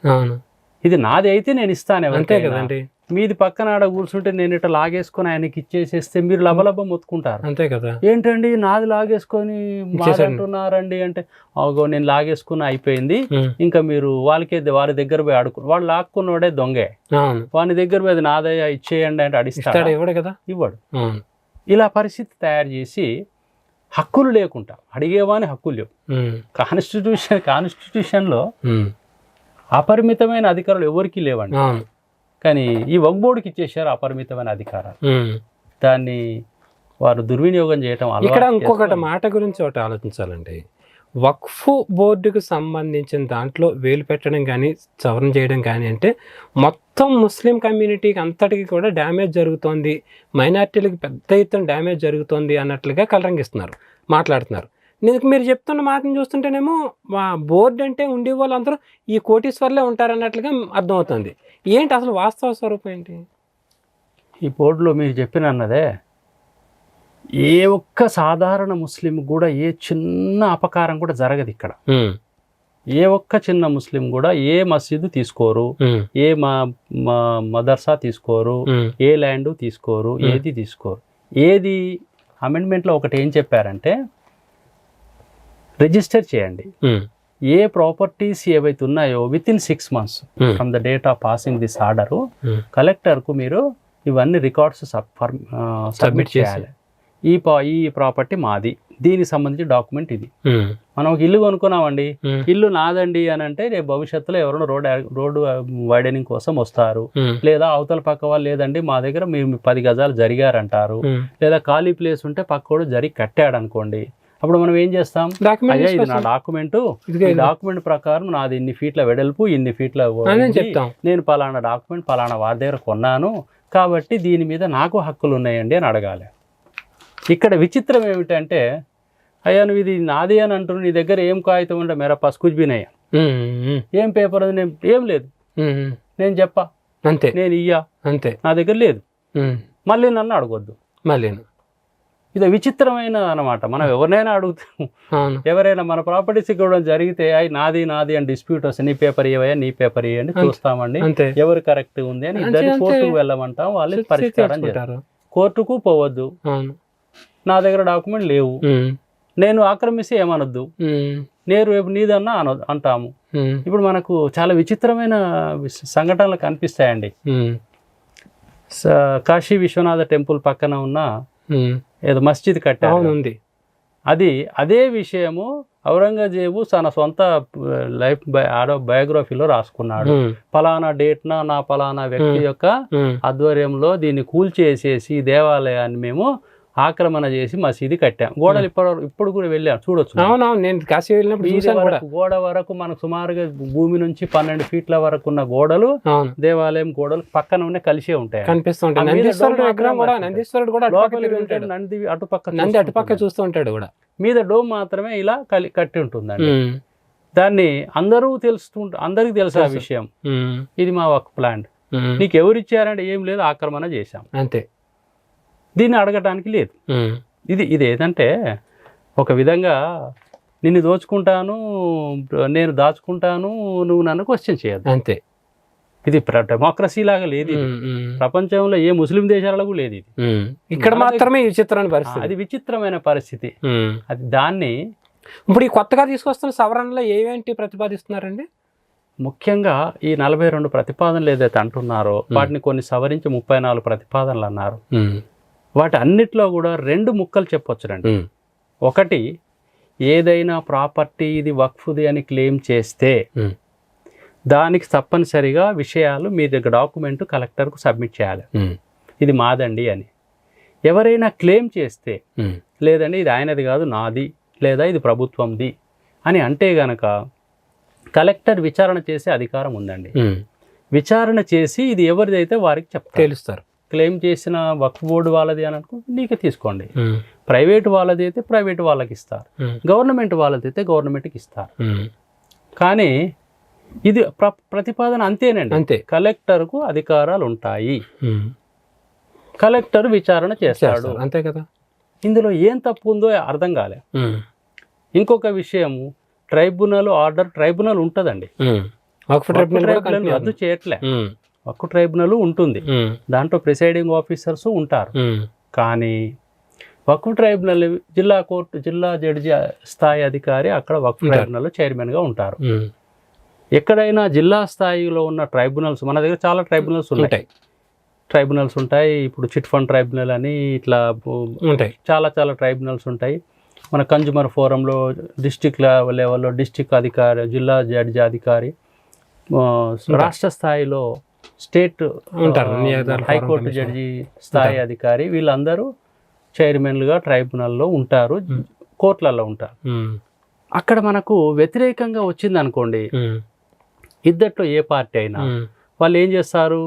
ఇది నాది అయితే నేను ఇస్తాను అంతే ఎవరికైనా. కదండి, మీది పక్కన ఆడ కూర్చుంటే నేను ఇట్లా లాగేసుకొని ఆయనకి ఇచ్చేసేస్తే మీరు లబలబ మొత్తుకుంటారు. అంతే కదా. ఏంటండి నాది లాగేసుకొని మాట్లాడుతున్నారండి అంటే, అగో నేను లాగేసుకుని అయిపోయింది, ఇంకా మీరు వారి దగ్గర పోయి ఆడుకుని, వాడు లాక్కున్నోడే దొంగే, వాని దగ్గర పోయి నాదయ్యా ఇచ్చేయండి అంటే అడిస్తాడు, ఇవ్వడు కదా, ఇవ్వడు. ఇలా పరిస్థితి తయారు చేసి హక్కులు లేకుండా అడిగేవాని హక్కులు లేవు. కాన్స్టిట్యూషన్లో అపరిమితమైన అధికారాలు ఎవరికీ లేవండి, కానీ ఈ వక్ఫ్ బోర్డుకి ఇచ్చేసారు అపరిమితమైన అధికారాలు. దాన్ని వారు దుర్వినియోగం చేయటం. ఇక్కడ ఇంకొకటి మాట గురించి ఒకటి ఆలోచించాలండి. వక్ఫ్ బోర్డుకు సంబంధించిన దాంట్లో వేలు పెట్టడం కానీ సవరణ చేయడం కానీ అంటే మొత్తం ముస్లిం కమ్యూనిటీకి అంతటికి కూడా డ్యామేజ్ జరుగుతోంది, మైనార్టీలకు పెద్ద ఎత్తున డ్యామేజ్ జరుగుతోంది అన్నట్లుగా కలరంగిస్తున్నారు, మాట్లాడుతున్నారు. మీరు చెప్తున్న మాటను చూస్తుంటేనేమో బోర్డు అంటే ఉండే వాళ్ళందరూ ఈ కోటీశ్వర్లే ఉంటారన్నట్లుగా అర్థమవుతుంది. ఏంటి అసలు వాస్తవ స్వరూపం ఏంటి? ఈ బోర్డులో మీరు చెప్పిన అన్నదే ఏ ఒక్క సాధారణ ముస్లిం కూడా ఏ చిన్న అపకారం కూడా జరగదు ఇక్కడ. ఏ ఒక్క చిన్న ముస్లిం కూడా ఏ మసీదు తీసుకోరు, ఏ మదర్సా తీసుకోరు, ఏ ల్యాండ్ తీసుకోరు, ఏది తీసుకోరు. ఏది అమెండ్మెంట్లో ఒకటి ఏం చెప్పారంటే, రిజిస్టర్ చేయండి. ఏ ప్రాపర్టీస్ ఏవైతే ఉన్నాయో with in 6 months from the date of passing this order కలెక్టర్కు మీరు ఇవన్నీ రికార్డ్స్ సబ్మిట్ చేయాలి. ఈ ప్రాపర్టీ మాది, దీనికి సంబంధించి డాక్యుమెంట్ ఇది. మనం ఒక ఇల్లు కొనుక్కున్నామండి, ఇల్లు నాదండి అని అంటే రేపు భవిష్యత్తులో ఎవరైనా రోడ్డు వైడనింగ్ కోసం వస్తారు, లేదా అవతల పక్క వాళ్ళు లేదండి మా దగ్గర మీరు 10 గజాలు జరిగారంటారు, లేదా ఖాళీ ప్లేస్ ఉంటే పక్కోడు జరిగి కట్టాడు అనుకోండి. అప్పుడు మనం ఏం చేస్తాం, అయ్యా ఇది నా డాక్యుమెంటు, ఈ డాక్యుమెంట్ ప్రకారం నాది ఇన్ని ఫీట్ల వెడల్పు, ఇన్ని ఫీట్ల, నేను పలానా డాక్యుమెంట్ పలానా వారి దగ్గర కొన్నాను కాబట్టి దీని మీద నాకు హక్కులు ఉన్నాయండి అని అడగాలి. ఇక్కడ విచిత్రం ఏమిటంటే, అయ్యా నువ్వు ఇది నాది అని అంటున్నావు, నీ దగ్గర ఏం కాగితం ఉంటే మేరా పాస్ కుచ్ భీ నహీ, ఏం పేపర్ అది, నేను ఏం లేదు, నేను చెప్పా అంతే, నేను ఇయ్యా అంతే, నా దగ్గర లేదు, మళ్ళీ నన్ను అడగొద్దు. మళ్ళీ ఇది విచిత్రమైన అన్నమాట. మనం ఎవరినైనా అడుగుతాము, ఎవరైనా మన ప్రాపర్టీస్ ఇవ్వడం జరిగితే అవి నాది నాది అని డిస్ప్యూట్ వస్తే నీ పేపర్ ఇవ్వయా, నీ పేపర్ ఇవ్వండి, చూస్తామండి ఎవరు కరెక్ట్ ఉంది అని ఇద్దరు కోర్టుకు వెళ్ళమంటాం, వాళ్ళు పరిష్కారం చేస్తారు. కోర్టుకు పోవద్దు, నా దగ్గర డాక్యుమెంట్ లేవు, నేను ఆక్రమిస్తే ఏమనొద్దు, నేను రేపు నీదన్నా అంటాము. ఇప్పుడు మనకు చాలా విచిత్రమైన సంఘటనలు కనిపిస్తాయండి. కాశీ విశ్వనాథ టెంపుల్ పక్కన ఉన్న ఏదో మస్జిద్ కట్టారు, అదే విషయము ఔరంగజేబు తన సొంత లైఫ్ బయోగ్రఫీలో రాసుకున్నాడు. ఫలానా డేట్న నా ఫలానా వ్యక్తి యొక్క ఆధ్వర్యంలో దీన్ని కూల్చేసేసి దేవాలయాన్ని మేము ఆక్రమణ చేసి మసీది కట్టాం. గోడలు ఇప్పుడు కూడా వెళ్ళాం, చూడొచ్చు. నేను కాశీ వెళ్ళినప్పుడు గోడ వరకు మనకు సుమారుగా భూమి నుంచి 12 feet వరకు ఉన్న గోడలు, దేవాలయం గోడలు పక్కన ఉన్న కలిసే ఉంటాయి, కనిపిస్తుంటాయి. నంది అటుపక్క చూస్తూ ఉంటాడు కూడా, మీద డోమ్ మాత్రమే ఇలా కట్టి ఉంటుందండి. దాన్ని అందరికి తెలుసు ఆ విషయం. ఇది మా వక్ఫ్ ప్లాంట్, నీకు ఎవరు ఇచ్చారంటే ఏం లేదు, ఆక్రమణ చేశాం అంతే, దీన్ని అడగటానికి లేదు. ఇది ఏదంటే ఒక విధంగా నిన్ను దోచుకుంటాను, నేను దాచుకుంటాను, నువ్వు నన్ను క్వశ్చన్ చేయద్దు అంతే. ఇది డెమోక్రసీ లాగా లేదు, ప్రపంచంలో ఏ ముస్లిం దేశాలలో లేదు. ఇది ఇక్కడ మాత్రమే విచిత్రమైన పరిస్థితి, అది విచిత్రమైన పరిస్థితి. అది దాన్ని ఇప్పుడు ఈ కొత్తగా తీసుకొస్తున్న సవరణలో ఏవేంటి ప్రతిపాదిస్తున్నారండి? ముఖ్యంగా ఈ 42 ప్రతిపాదనలు ఏదైతే అంటున్నారో వాటిని కొన్ని సవరించి 34 ప్రతిపాదనలు అన్నారు. వాటి అన్నిట్లో కూడా 2 ముక్కలు చెప్పొచ్చునండి. ఒకటి, ఏదైనా ప్రాపర్టీ ఇది వక్ఫ్ది అని క్లెయిమ్ చేస్తే దానికి తప్పనిసరిగా విషయాలు మీ దగ్గర డాక్యుమెంట్ కలెక్టర్కు సబ్మిట్ చేయాలి, ఇది మాదండి అని. ఎవరైనా క్లెయిమ్ చేస్తే లేదండి ఇది ఆయనది కాదు నాది, లేదా ఇది ప్రభుత్వంది అని అంటే గనక కలెక్టర్ విచారణ చేసే అధికారం ఉందండి. విచారణ చేసి ఇది ఎవరిదైతే వారికి తెలుస్తారు. క్లెయిమ్ చేసిన వక్ఫ్ బోర్డు వాళ్ళది అని అనుకో నీకే తీసుకోండి, ప్రైవేట్ వాళ్ళది అయితే ప్రైవేట్ వాళ్ళకి ఇస్తారు, గవర్నమెంట్ వాళ్ళది అయితే గవర్నమెంట్కి ఇస్తారు. కానీ ఇది ప్రతిపాదన అంతేనండి, అంతే. కలెక్టర్కు అధికారాలు ఉంటాయి, కలెక్టర్ విచారణ చేస్తాడు అంతే కదా. ఇందులో ఏం తప్పు ఉందో అర్థం కాలే. ఇంకొక విషయము, ట్రైబ్యునల్ ఉంటుందండి, వక్ఫ్ ట్రైబ్యునల్ రద్దు చేయట్లే, వక్ఫ్ ట్రైబ్యునల్ ఉంటుంది, దాంట్లో ప్రిసైడింగ్ ఆఫీసర్స్ ఉంటారు. కానీ వక్ఫ్ ట్రైబ్యునల్ జిల్లా కోర్టు, జిల్లా జడ్జి స్థాయి అధికారి అక్కడ వక్ఫ్ ట్రైబ్యునల్ చైర్మన్గా ఉంటారు. ఎక్కడైనా జిల్లా స్థాయిలో ఉన్న ట్రైబ్యునల్స్, మన దగ్గర చాలా ట్రైబ్యునల్స్ ఉంటాయి. ఇప్పుడు చిట్ ఫండ్ ట్రైబ్యునల్ అని ఇట్లా ఉంటాయి, చాలా ట్రైబ్యునల్స్ ఉంటాయి. మన కన్జ్యూమర్ ఫోరంలో డిస్టిక్ లెవెల్లో డిస్టిక్ అధికారి, జిల్లా జడ్జి అధికారి, రాష్ట్ర స్థాయిలో స్టేట్ హైకోర్టు జడ్జి స్థాయి అధికారి, వీళ్ళందరూ చైర్మన్లుగా ట్రైబ్యునల్లో ఉంటారు, కోర్టులలో ఉంటారు. అక్కడ మనకు వ్యతిరేకంగా వచ్చింది అనుకోండి, ఇద్దట్లో ఏ పార్టీ అయినా వాళ్ళు ఏం చేస్తారు,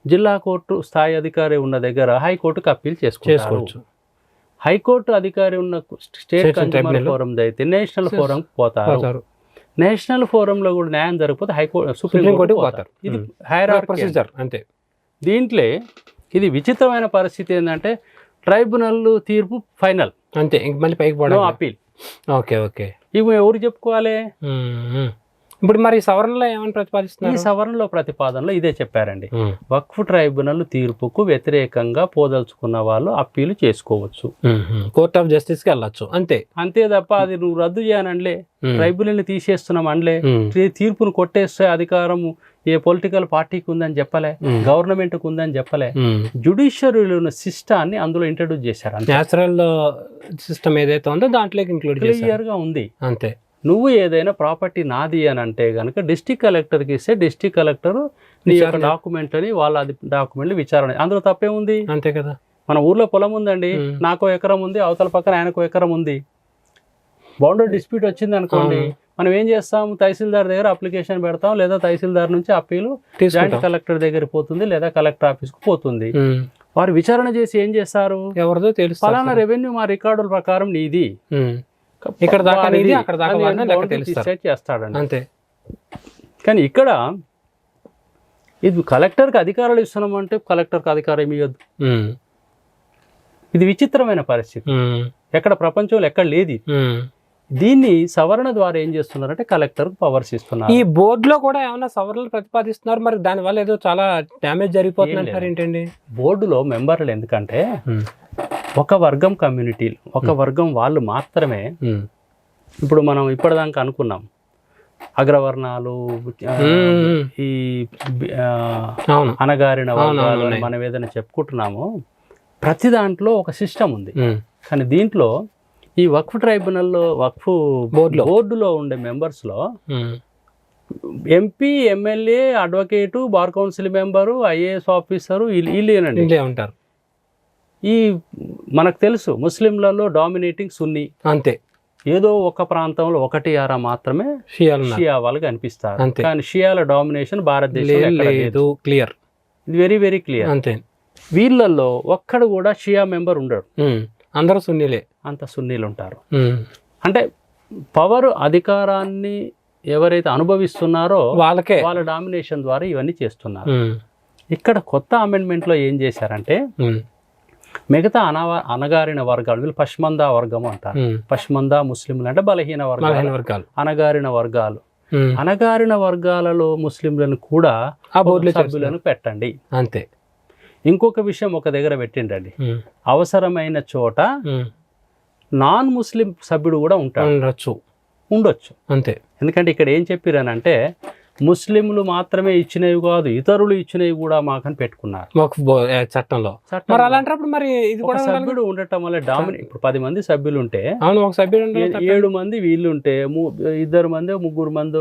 జిల్లా కోర్టు స్థాయి అధికారి ఉన్న దగ్గర హైకోర్టుకు అప్పీల్ చేసుకోవచ్చు. హైకోర్టు అధికారి ఉన్న స్టేట్ కన్జ్యూమర్ ఫోరం అయితే నేషనల్ ఫోరం పోతారు. నేషనల్ ఫోరంలో కూడా న్యాయం జరగకపోతే హైకోర్టు, సుప్రీంకోర్టు పోతారు. ఇది హైరార్కీ అంతే. దీంట్లో ఇది విచిత్రమైన పరిస్థితి ఏంటంటే ట్రైబ్యునల్ తీర్పు ఫైనల్ అంతే, మళ్ళీ పైకి పోవడం, అప్పీల్. ఓకే ఇవి ఎవరు చెప్పుకోవాలి? ఇప్పుడు మరి సవరణలో ఏమని ప్రతిపాదిస్తున్నారు? ఈ సవరణలో ప్రతిపాదనలో ఇదే చెప్పారండి, వక్ఫ్ ట్రైబ్యునల్ తీర్పుకు వ్యతిరేకంగా పోదలుచుకున్న వాళ్ళు అప్పీలు చేసుకోవచ్చు, కోర్ట్ ఆఫ్ జస్టిస్ కి వెళ్ళొచ్చు, అంతే తప్ప అది నువ్వు రద్దు చేయనంలే, ట్రైబ్యునల్ తీసేస్తున్నాం అనలే, తీర్పును కొట్టేస్తే అధికారం ఏ పొలిటికల్ పార్టీకి ఉందని చెప్పలే, గవర్నమెంట్కి ఉందని చెప్పలే. జ్యుడిషియరీలో ఉన్న సిస్టాన్ని అందులో ఇంట్రడ్యూస్ చేశారు. న్యాచురల్ సిస్టమ్ ఏదైతే ఉందో దాంట్లోకి ఇంక్లూడ్ క్లియర్గా ఉంది. అంతే. నువ్వు ఏదైనా ప్రాపర్టీ నాది అని అంటే కనుక డిస్ట్రిక్ట్ కలెక్టర్కి ఇస్తే డిస్ట్రిక్ట్ కలెక్టర్ నీ యొక్క డాక్యుమెంట్ అని వాళ్ళ డాక్యుమెంట్లు విచారణ, అందులో తప్పే ఉంది. అంతే కదా. మన ఊర్లో పొలం ఉందండి, నాకో ఎకరం ఉంది, అవతల పక్కన ఆయనకో ఎకరం ఉంది, బౌండరీ డిస్ప్యూట్ వచ్చింది అనుకోండి, మనం ఏం చేస్తాం, తహసీల్దార్ దగ్గర అప్లికేషన్ పెడతాం, లేదా తహసీల్దార్ నుంచి అప్పీలు జాయింట్ కలెక్టర్ దగ్గరికి పోతుంది, లేదా కలెక్టర్ ఆఫీస్కి పోతుంది. వారు విచారణ చేసి ఏం చేస్తారు, ఎవరిదో తెలుసు, ఫలానా రెవెన్యూ మా రికార్డుల ప్రకారం నీది, ఇక్కడ దాకా అక్కడ దాకా చేస్తాడండి. అంతే. కానీ ఇక్కడ ఇది కలెక్టర్కి అధికారాలు ఇస్తున్నాం అంటే కలెక్టర్కి అధికారం ఇవ్వద్దు. ఇది విచిత్రమైన పరిస్థితి, ఎక్కడ ప్రపంచంలో ఎక్కడ లేదు. దీన్ని సవరణ ద్వారా ఏం చేస్తున్నారంటే కలెక్టర్కి పవర్స్ ఇస్తున్నారు. ఈ బోర్డులో కూడా ఏమైనా సవరణలు ప్రతిపాదిస్తున్నారు, మరి దానివల్ల ఏదో చాలా డ్యామేజ్ జరిగిపోతుంది అంటారు ఏంటండి? బోర్డులో మెంబర్లు ఎందుకంటే ఒక వర్గం కమ్యూనిటీలు, ఒక వర్గం వాళ్ళు మాత్రమే. ఇప్పుడు మనం ఇప్పటిదాకా అనుకున్నాం అగ్రవర్ణాలు, ఈ అణగారిన వర్గాలు మనం ఏదైనా చెప్పుకుంటున్నామో, ప్రతి దాంట్లో ఒక సిస్టమ్ ఉంది. కానీ దీంట్లో ఈ వక్ఫ్ ట్రైబ్యునల్లో, వక్ఫ్ బోర్డులో ఉండే మెంబర్స్లో MP, MLA, advocate, bar council member, IAS officer వీళ్ళేనండి ఉంటారు. ఈ మనకు తెలుసు ముస్లింలలో డామినేటింగ్ సున్నీ, అంతే. ఏదో ఒక ప్రాంతంలో 1-6 మాత్రమే షియా వాళ్ళు కనిపిస్తారు. కానీ షియాల డామినేషన్ భారతదేశంలో క్లియర్, వెరీ వెరీ క్లియర్. అంతే. వీళ్ళల్లో ఒక్కడు కూడా షియా మెంబర్ ఉండడు, అందరూ సున్నీలే, అంత సున్నీలు ఉంటారు. అంటే పవర్, అధికారాన్ని ఎవరైతే అనుభవిస్తున్నారో వాళ్ళకే, వాళ్ళ డామినేషన్ ద్వారా ఇవన్నీ చేస్తున్నారు. ఇక్కడ కొత్త అమెండ్మెంట్లో ఏం చేశారంటే మిగతా అణగారిన వర్గాలు, వీళ్ళు పశ్మందా వర్గం అంటారు. పశ్మందా ముస్లింలు అంటే బలహీన వర్గాలు, అణగారిన వర్గాలు. అణగారిన వర్గాలలో ముస్లింలను కూడా సభ్యులను పెట్టండి, అంతే. ఇంకొక విషయం ఒక దగ్గర పెట్టిండండి, అవసరమైన చోట నాన్ ముస్లిం సభ్యుడు కూడా ఉండొచ్చు, అంతే. ఎందుకంటే ఇక్కడ ఏం చెప్పిరనంటే ముస్లింలు మాత్రమే ఇచ్చినవి కాదు, ఇతరులు ఇచ్చినవి కూడా మాకని పెట్టుకున్నారు చట్టంలో. మరి అలాంటప్పుడు మరి ఇది కూడా సభ్యుడు ఉండటం వల్ల ఇప్పుడు 10 మంది సభ్యులు ఉంటే, ఒక సభ్యుడు 7 మంది వీళ్ళుంటే, 2 మంది 3 మంది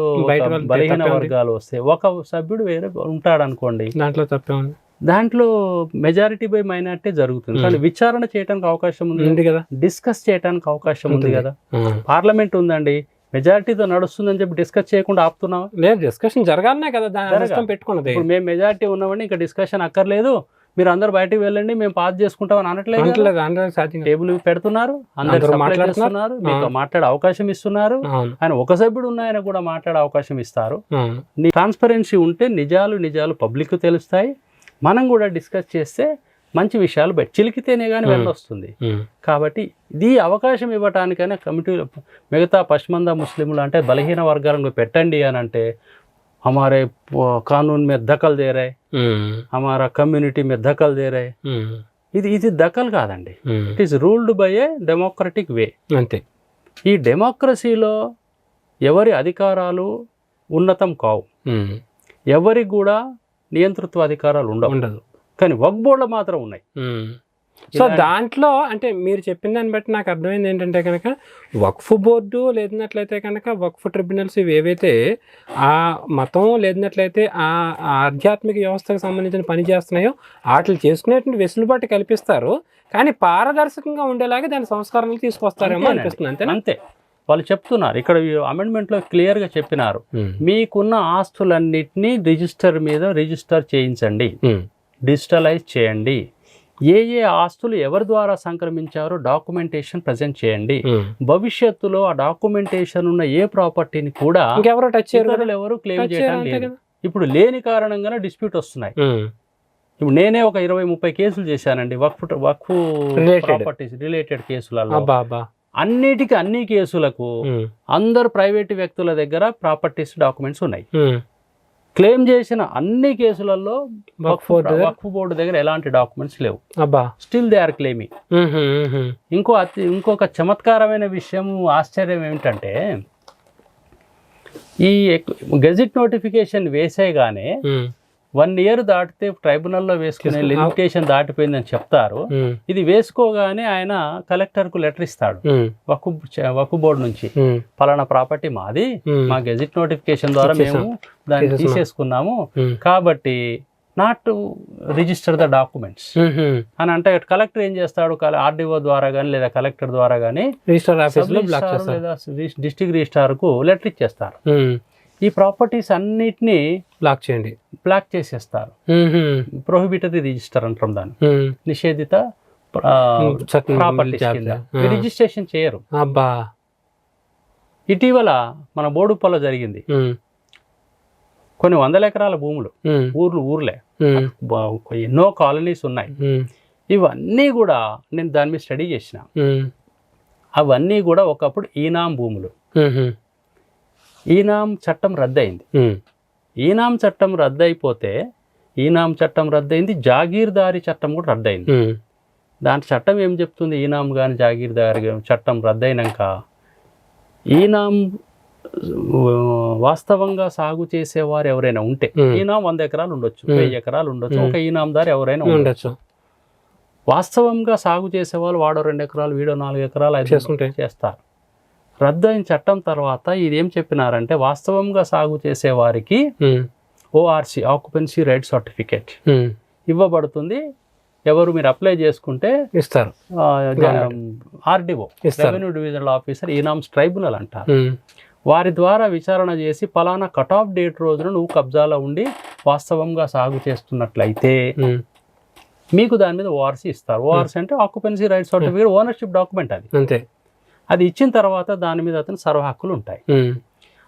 బలహీన వర్గాలు వస్తే ఒక సభ్యుడు వేరే ఉంటాడు అనుకోండి, దాంట్లో తప్పే ఉంది. దాంట్లో మెజారిటీ బై మైనారిటీ జరుగుతుంది. కానీ విచారణ చేయడానికి అవకాశం ఉంది కదా, డిస్కస్ చేయడానికి అవకాశం ఉంది కదా. పార్లమెంట్ ఉందండి, మెజారిటీతో నడుస్తుందని చెప్పి డిస్కస్ చేయకుండా ఆపుతున్నావా? లేదు, డిస్కషన్ జరగాలనే కదా పెట్టుకున్నది. ఇప్పుడు మేము మెజారిటీ ఉన్నామండి, ఇంకా డిస్కషన్ అక్కర్లేదు, మీరు అందరు బయటకు వెళ్ళండి, మేము పాస్ చేసుకుంటామని అనట్లేదు. టేబుల్ పెడుతున్నారు, అందరూ మాట్లాడుతున్నారు, మీకు మాట్లాడే అవకాశం ఇస్తున్నారు. ఆయన ఒక సభ్యుడు ఉన్న ఆయన కూడా మాట్లాడే అవకాశం ఇస్తారు. ట్రాన్స్పరెన్సీ ఉంటే నిజాలు పబ్లిక్ తెలుస్తాయి. మనం కూడా డిస్కస్ చేస్తే మంచి విషయాలు చిలికితేనే కానీ వెళ్ళొస్తుంది. కాబట్టి ఇది అవకాశం ఇవ్వటానికైనా కమిటీ మిగతా పశ్మందా ముస్లింలు అంటే బలహీన వర్గాలను పెట్టండి అని అంటే हमारे कानून में दखल दे रहे, हमारा कम्युनिटी में दखल दे रहे. ఇది దఖల్ కాదండి. It is ruled by a democratic వే. అంతే. ఈ డెమోక్రసీలో ఎవరి అధికారాలు ఉన్నతం కావు, ఎవరికి కూడా నియంతృత్వ అధికారాలు ఉండదు. కానీ వక్ఫ్ బోర్డులో మాత్రం ఉన్నాయి. సో దాంట్లో అంటే మీరు చెప్పిన దాన్ని బట్టి నాకు అర్థమైంది ఏంటంటే కనుక వక్ఫ్ బోర్డు లేదన్నట్లయితే కనుక వక్ఫ్ ట్రిబ్యునల్స్ ఇవి ఏవైతే ఆ మతం లేదన్నట్లయితే ఆ ఆధ్యాత్మిక వ్యవస్థకు సంబంధించిన పని చేస్తున్నాయో వాటిని చేసుకునేటువంటి వెసులుబాటు కల్పిస్తారు, కానీ పారదర్శకంగా ఉండేలాగా దాని సంస్కరణలు తీసుకొస్తారేమో అనిపిస్తుంది. అంతే అంతే వాళ్ళు చెప్తున్నారు. ఇక్కడ అమెండ్మెంట్లో క్లియర్గా చెప్పినారు, మీకున్న ఆస్తులన్నిటినీ రిజిస్టర్ చేయించండి, డిజిటలైజ్ చేయండి, ఏ ఆస్తులు ఎవరి ద్వారా సంక్రమించారో డాక్యుమెంటేషన్ ప్రజెంట్ చేయండి. భవిష్యత్తులో ఆ డాక్యుమెంటేషన్ ఉన్న ఏ ప్రాపర్టీని కూడా ఎవరు క్లెయిమ్ చేయడం లేదు. ఇప్పుడు లేని కారణంగానే డిస్ప్యూట్ వస్తున్నాయి. ఇప్పుడు నేనే ఒక 20-30 కేసులు చేశానండి వక్ఫ్ ప్రాపర్టీస్ రిలేటెడ్ కేసులలో. అన్ని కేసులకు అందరు ప్రైవేట్ వ్యక్తుల దగ్గర ప్రాపర్టీస్ డాక్యుమెంట్స్ ఉన్నాయి. క్లెయిమ్ చేసిన అన్ని కేసులలో వక్ఫ్ బోర్డు దగ్గర ఎలాంటి డాక్యుమెంట్స్ లేవు. Still they are claiming. ఇంకొక చమత్కారమైన విషయం, ఆశ్చర్యం ఏమిటంటే ఈ గెజిట్ నోటిఫికేషన్ వేసేగానే 1 year దాటితే ట్రైబ్యునల్లో వేసుకునే లిమిటేషన్ దాటిపోయిందని చెప్తారు. ఇది వేసుకోగానే ఆయన కలెక్టర్కు లెటర్ ఇస్తాడు వక్ఫ్ బోర్డు నుంచి, పలానా ప్రాపర్టీ మాది, మా గెజిట్ నోటిఫికేషన్ ద్వారా మేము దాన్ని తీసేసుకున్నాము, కాబట్టి నాట్ రిజిస్టర్ ద డాక్యుమెంట్స్ అని అంటే కలెక్టర్ ఏం చేస్తాడు, ఆర్డీఓ ద్వారా కానీ లేదా కలెక్టర్ ద్వారా కానీ లేదా డిస్ట్రిక్ట్ రిజిస్ట్రార్కు లెటర్ ఇచ్చేస్తారు. ఈ ప్రాపర్టీస్ అన్నిటినీ బ్లాక్ చేసేస్తారు. ప్రొహిబిటరీ రిజిస్టర్ అంటాం దాన్ని, నిషేధిత ప్రాపర్టీస్ కింద రిజిస్ట్రేషన్ చేయరు. ఇటీవల మన బోడుప్పల్లో జరిగింది. కొన్ని 100 ఎకరాల భూములు ఊర్లే ఎన్నో కాలనీస్ ఉన్నాయి. ఇవన్నీ కూడా నేను దాని మీద స్టడీ చేసిన. అవన్నీ కూడా ఒకప్పుడు ఈనాం భూములు. ఈనాం చట్టం రద్దయింది. ఈనాం చట్టం రద్దయిపోతే జాగీర్దారీ చట్టం కూడా రద్దయింది. దాని చట్టం ఏం చెప్తుంది, ఈనాం కానీ జాగీర్దారీ చట్టం రద్దయినాక ఈనాం వాస్తవంగా సాగు చేసేవారు ఎవరైనా ఉంటే, ఈనాం 100 ఎకరాలు ఉండొచ్చు, 1000 ఎకరాలు ఉండొచ్చు, ఒక ఈనాందారు ఎవరైనా ఉండొచ్చు. వాస్తవంగా సాగు చేసేవాళ్ళు వాడో 2 ఎకరాలు, వీడో 4 ఎకరాలు చేస్తారు. రద్దయిన చట్టం తర్వాత ఇది ఏం చెప్పినారంటే, వాస్తవంగా సాగు చేసే వారికి ఓఆర్సి ఆక్యుపెన్సీ రైట్ సర్టిఫికేట్ ఇవ్వబడుతుంది. ఎవరు మీరు అప్లై చేసుకుంటే ఇస్తారు. ఆర్డీఓ రెవెన్యూ డివిజనల్ ఆఫీసర్ ఈనామ్స్ ట్రైబ్యునల్ అంటారు. వారి ద్వారా విచారణ చేసి పలానా కట్ ఆఫ్ డేట్ రోజున నువ్వు కబ్జాలో ఉండి వాస్తవంగా సాగు చేస్తున్నట్లయితే మీకు దాని మీద ఓఆర్సి ఇస్తారు. ఓఆర్సి అంటే occupancy right certificate, ownership document. అది అంతే. అది ఇచ్చిన తర్వాత దాని మీద అతను సర్వ హక్కులు ఉంటాయి.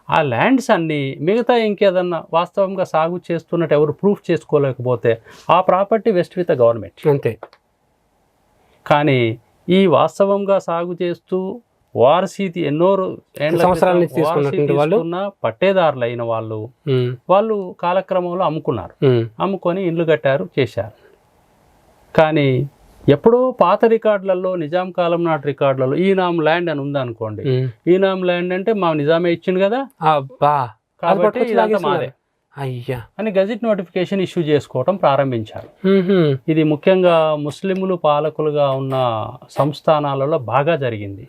ఆ ల్యాండ్స్ అన్ని మిగతా ఇంకేదన్నా వాస్తవంగా సాగు చేస్తున్నట్టు ఎవరు ప్రూఫ్ చేసుకోలేకపోతే ఆ property west with the government అంతే. కానీ ఈ వాస్తవంగా సాగు చేస్తూ వారసీ ఎన్నో సంవత్సరాల తీసుకున్న పట్టేదారులు అయిన వాళ్ళు కాలక్రమంలో అమ్ముకొని ఇండ్లు కట్టారు, చేశారు. కానీ ఎప్పుడో పాత రికార్డులలో, నిజాం కాలం నాటి రికార్డులలో ఈనాం ల్యాండ్ అని ఉందనుకోండి. ఈనాం ల్యాండ్ అంటే మా నిజామే ఇచ్చింది కదా, కాబట్టి ఇదంతా మాదే అని గెజిట్ నోటిఫికేషన్ ఇష్యూ చేసుకోవటం ప్రారంభించారు. ఇది ముఖ్యంగా ముస్లింలు పాలకులుగా ఉన్న సంస్థానాలలో బాగా జరిగింది.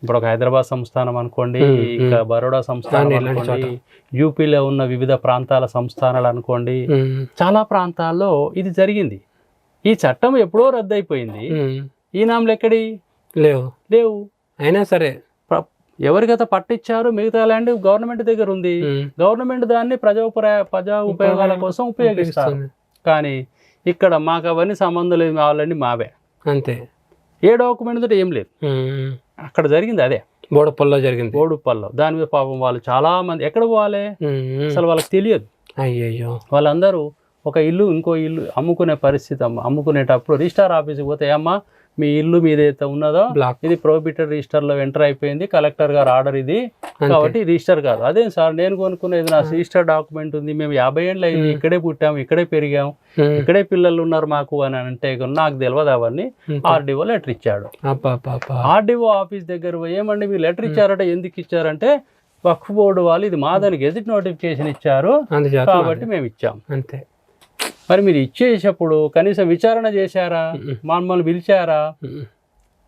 ఇప్పుడు ఒక హైదరాబాద్ సంస్థానం అనుకోండి, ఇంకా బరోడా సంస్థానం అనుకోండి, యూపీలో ఉన్న వివిధ ప్రాంతాల సంస్థానాలు అనుకోండి, చాలా ప్రాంతాల్లో ఇది జరిగింది. ఈ చట్టం ఎప్పుడో రద్దయిపోయింది. ఈనాంలు ఎక్కడి లేవు. అయినా సరే ఎవరికైతే పట్టించారు మిగతా ల్యాండ్ గవర్నమెంట్ దగ్గర ఉంది. గవర్నమెంట్ దాన్ని ప్రజా ఉపయోగాల కోసం ఉపయోగిస్తారు. కానీ ఇక్కడ మాకు అవన్నీ సంబంధం లేదు, కావాలండి మావే అంతే. ఏ డాక్యుమెంట్ తోటి ఏం లేదు. అక్కడ జరిగింది అదే బోడుప్పల్లో. దాని మీద పాపం వాళ్ళు చాలా మంది ఎక్కడ పోవాలి అసలు వాళ్ళకి తెలియదు. అయ్యయ్యో, వాళ్ళందరూ ఒక ఇల్లు ఇంకో ఇల్లు అమ్ముకునే పరిస్థితి. అమ్ముకునేటప్పుడు రిజిస్టార్ ఆఫీస్కి పోతే, అమ్మా మీ ఇల్లు మీదైతే ఉన్నదో బ్లాక్ ఇది ప్రొహిబిటెడ్ రిజిస్టర్ లో ఎంటర్ అయిపోయింది, కలెక్టర్ గారు ఆర్డర్ ఇది కాబట్టి రిజిస్టర్ కాదు. అదేం సార్ నేను కొనుక్కునేది నా రిజిస్టర్ డాక్యుమెంట్ ఉంది, మేము 50 ఏళ్ళు అయింది, ఇక్కడే పుట్టాము, ఇక్కడే పెరిగాము, ఇక్కడే పిల్లలు ఉన్నారు మాకు అని అంటే నాకు తెలియదు అవన్నీ. ఆర్డీఓ లెటర్ ఇచ్చాడు. ఆర్డీఓ ఆఫీస్ దగ్గర పోయి ఏమండి మీరు లెటర్ ఇచ్చారట, ఎందుకు ఇచ్చారంటే వక్ఫ్ బోర్డు వాళ్ళు ఇది మాదని గెజిట్ నోటిఫికేషన్ ఇచ్చారు కాబట్టి మేము ఇచ్చాం అంతే. మరి మీరు ఇచ్చేసేటప్పుడు కనీసం విచారణ చేశారా, మమ్మల్ని పిలిచారా,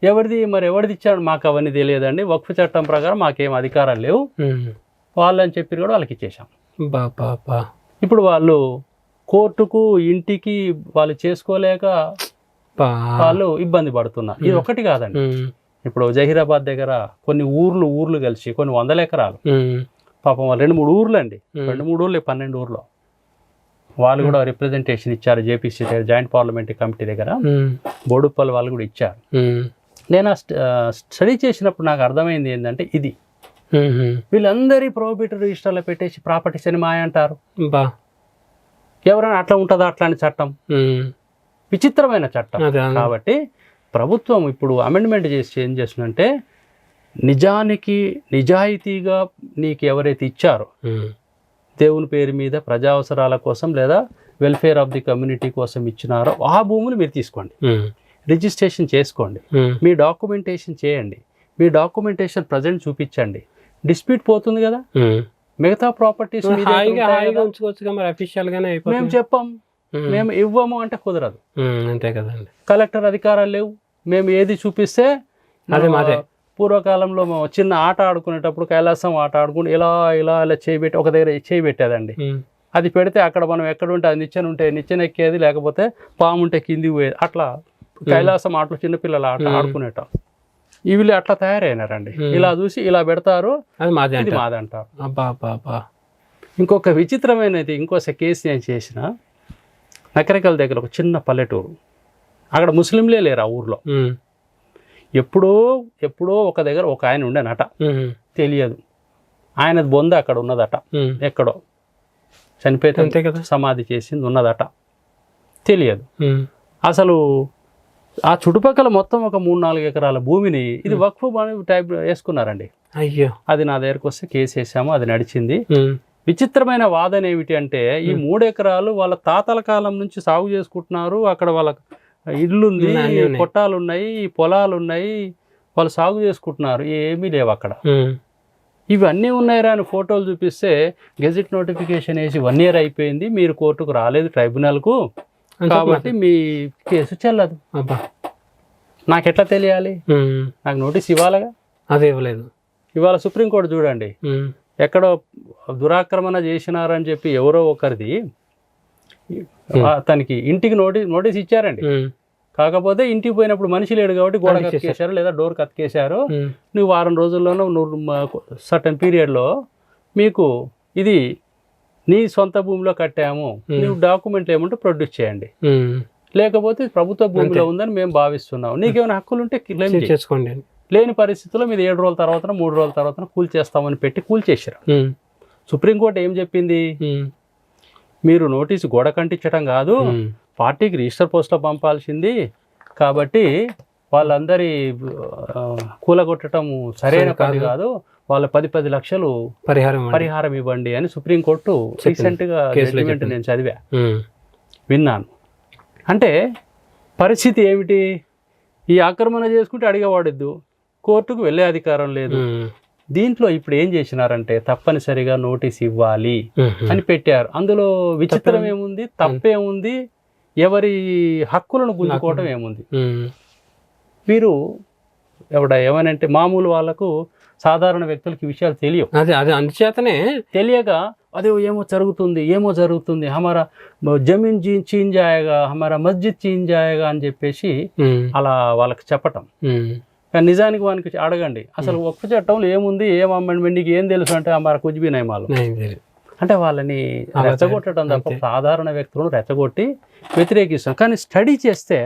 ఎవరిది ఇచ్చాడు మాకు అవన్నీ తెలియదండి, వక్ఫ్ చట్టం ప్రకారం మాకేం అధికారాలు లేవు వాళ్ళని చెప్పి కూడా వాళ్ళకి ఇచ్చేసాం. ఇప్పుడు వాళ్ళు కోర్టుకు ఇంటికి వాళ్ళు చేసుకోలేక వాళ్ళు ఇబ్బంది పడుతున్నారు. ఇది ఒకటి కాదండి, ఇప్పుడు జహీరాబాద్ దగ్గర కొన్ని ఊర్లు కలిసి కొన్ని 100 ఎకరాలు పాపం 2-3 ఊర్లు అండి, 2-3 ఊర్లు 12 ఊర్లో వాళ్ళు కూడా రిప్రజెంటేషన్ ఇచ్చారు జేపీసీ దగ్గర, జాయింట్ పార్లమెంటరీ కమిటీ దగ్గర, బోడుప్పల్ వాళ్ళు కూడా ఇచ్చారు. నేను స్టడీ చేసినప్పుడు నాకు అర్థమైంది ఏంటంటే ఇది వీళ్ళందరి ప్రొహిబిటెడ్ రిజిస్టర్లో పెట్టేసి ప్రాపర్టీస్ అని మాయ అంటారు. ఎవరైనా అట్లా ఉంటుందా అట్లాంటి చట్టం? విచిత్రమైన చట్టం. కాబట్టి ప్రభుత్వం ఇప్పుడు అమెండ్మెంట్ చేసి ఏం చేస్తుందంటే నిజాయితీగా నీకు ఎవరైతే ఇచ్చారో దేవుని పేరు మీద ప్రజా అవసరాల కోసం లేదా వెల్ఫేర్ ఆఫ్ ది కమ్యూనిటీ కోసం ఇచ్చినారో ఆ భూములు మీరు తీసుకోండి, రిజిస్ట్రేషన్ చేసుకోండి, మీ డాక్యుమెంటేషన్ చేయండి, మీ డాక్యుమెంటేషన్ ప్రజెంట్ చూపించండి, డిస్ప్యూట్ పోతుంది కదా. మిగతా ప్రాపర్టీస్ మేము చెప్పాం మేము ఇవ్వము అంటే కుదరదు, అంతే కదండి. కలెక్టర్ అధికారాలు లేవు, మేము ఏది చూపిస్తే పూర్వకాలంలో చిన్న ఆట ఆడుకునేటప్పుడు కైలాసం ఆట ఆడుకుని ఇలా చేయబెట్టి ఒక దగ్గర చేయబెట్టేదండి. అది పెడితే అక్కడ మనం ఎక్కడ ఉంటే అది నిచ్చెన ఎక్కేది, లేకపోతే పాము ఉంటే కిందికి పోయేది. అట్లా కైలాసం ఆటలు చిన్నపిల్లల ఆట ఆడుకునేట వీళ్ళు అట్లా తయారైనారండి. ఇలా చూసి ఇలా పెడతారు, ఇది మాదంటారు. ఇంకొక విచిత్రమైనది ఇంకో కేసు నేను చేసిన నకరికల్ దగ్గర ఒక చిన్న పల్లెటూరు, అక్కడ ముస్లింలే లేరు ఆ ఊర్లో. ఎప్పుడో ఒక దగ్గర ఒక ఆయన ఉండేనట, తెలియదు ఆయనది బొంద అక్కడ ఉన్నదట, ఎక్కడో చనిపోతే సమాధి చేసింది ఉన్నదట, తెలియదు అసలు. ఆ చుట్టుపక్కల మొత్తం ఒక 3-4 ఎకరాల భూమిని ఇది వక్ఫ్ టైప్ వేసుకున్నారండి. అయ్యో, అది నా దగ్గరకు వస్తే కేసు వేసాము, అది నడిచింది. విచిత్రమైన వాదన ఏమిటి అంటే ఈ 3 ఎకరాలు వాళ్ళ తాతల కాలం నుంచి సాగు చేసుకుంటున్నారు, అక్కడ వాళ్ళ ఇల్లుంది, కొట్టాలు ఉన్నాయి, పొలాలు ఉన్నాయి, వాళ్ళు సాగు చేసుకుంటున్నారు, ఏమీ లేవు అక్కడ. ఇవన్నీ ఉన్నాయరా అని ఫోటోలు చూపిస్తే గెజిట్ నోటిఫికేషన్ వేసి 1 year అయిపోయింది, మీరు కోర్టుకు రాలేదు ట్రైబ్యునల్కు, కాబట్టి మీ కేసు చెల్లదు. నాకు ఎట్లా తెలియాలి? నాకు నోటీస్ ఇవ్వాలగా, అదే ఇవ్వలేదు. ఇవాళ సుప్రీంకోర్టు చూడండి, ఎక్కడో దురాక్రమణ చేసినారని చెప్పి ఎవరో ఒకరిది తనకి ఇంటికి నోటీస్ ఇచ్చారండి. కాకపోతే ఇంటికి పోయినప్పుడు మనిషి లేడు కాబట్టి గోడ కతికేశారు లేదా డోర్ కతికేశారు. నువ్వు 1 రోజుల్లోనూ సర్టన్ పీరియడ్లో మీకు ఇది నీ సొంత భూమిలో కట్టాము, నువ్వు డాక్యుమెంట్లు ఏమంటే ప్రొడ్యూస్ చేయండి, లేకపోతే ప్రభుత్వ భూమిలో ఉందని మేము భావిస్తున్నాం, నీకేమైనా హక్కులు ఉంటే క్లెయిమ్ చేసుకోండి. లేని పరిస్థితుల్లో మీరు 7 రోజుల తర్వాత 3 రోజుల తర్వాత కూల్చేస్తామని పెట్టి కూల్చేశారు. సుప్రీంకోర్టు ఏం చెప్పింది? మీరు నోటీసు గోడ కంటించడం కాదు, పార్టీకి రిజిస్టర్ పోస్ట్లో పంపాల్సింది, కాబట్టి వాళ్ళందరి కూలగొట్టడం సరైన పని కాదు, వాళ్ళ 10 లక్షలు పరిహారం ఇవ్వండి అని సుప్రీంకోర్టు రీసెంట్గా జడ్జిమెంట్ నేను చదివా, విన్నాను. అంటే పరిస్థితి ఏమిటి? ఈ ఆక్రమణ చేసుకుంటే అడిగేవాడిద్దు, కోర్టుకు వెళ్ళే అధికారం లేదు. దీంట్లో ఇప్పుడు ఏం చేసినారంటే తప్పనిసరిగా నోటీస్ ఇవ్వాలి అని పెట్టారు. అందులో విచిత్రం ఏముంది, తప్పేముంది, ఎవరి హక్కులను గుంజుకోవటం ఏముంది? వీరు ఏమనంటే మామూలు వాళ్ళకు సాధారణ వ్యక్తులకి విషయాలు తెలియవు, అదే అందుచేతనే తెలియక అదే ఏమో జరుగుతుంది హమారా జమీన్ చీన్ జాయేగా, హమారా మస్జిద్ చీన్ జాయేగా అని చెప్పేసి అలా వాళ్ళకి చెప్పటం. కానీ నిజానికి వానికి అడగండి అసలు వక్ఫ్ చట్టంలో ఏముంది, ఏం అమెండ్మెంట్ నీకు ఏం తెలుసు అంటే హమారా కుజ్బీ నైమాలు అంటే వాళ్ళని రెచ్చగొట్టడం తప్ప సాధారణ వ్యక్తులను రెచ్చగొట్టి వ్యతిరేకిస్తాం. కానీ స్టడీ చేస్తే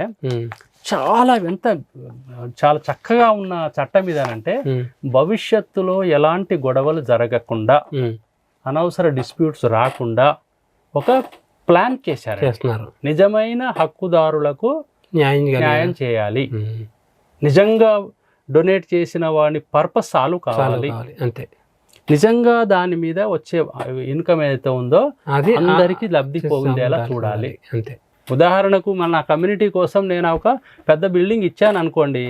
చాలా చక్కగా ఉన్న చట్టం ఇదేనంటే భవిష్యత్తులో ఎలాంటి గొడవలు జరగకుండా, అనవసర డిస్ప్యూట్స్ రాకుండా ఒక ప్లాన్ చేస్తున్నారు. నిజమైన హక్కుదారులకు న్యాయం చేయాలి. నిజంగా డొనేట్ చేసిన వాడిని పర్పస్ సాల్వ్ కావాలి. అంతే. నిజంగా దాని మీద వచ్చే ఇన్కమ్ ఏదైతే ఉందో అది అందరికీ లబ్ధి పొందేలా చూడాలి. అంతే. ఉదాహరణకు మన కమ్యూనిటీ కోసం నేను ఒక పెద్ద బిల్డింగ్ ఇచ్చాను అనుకోండి,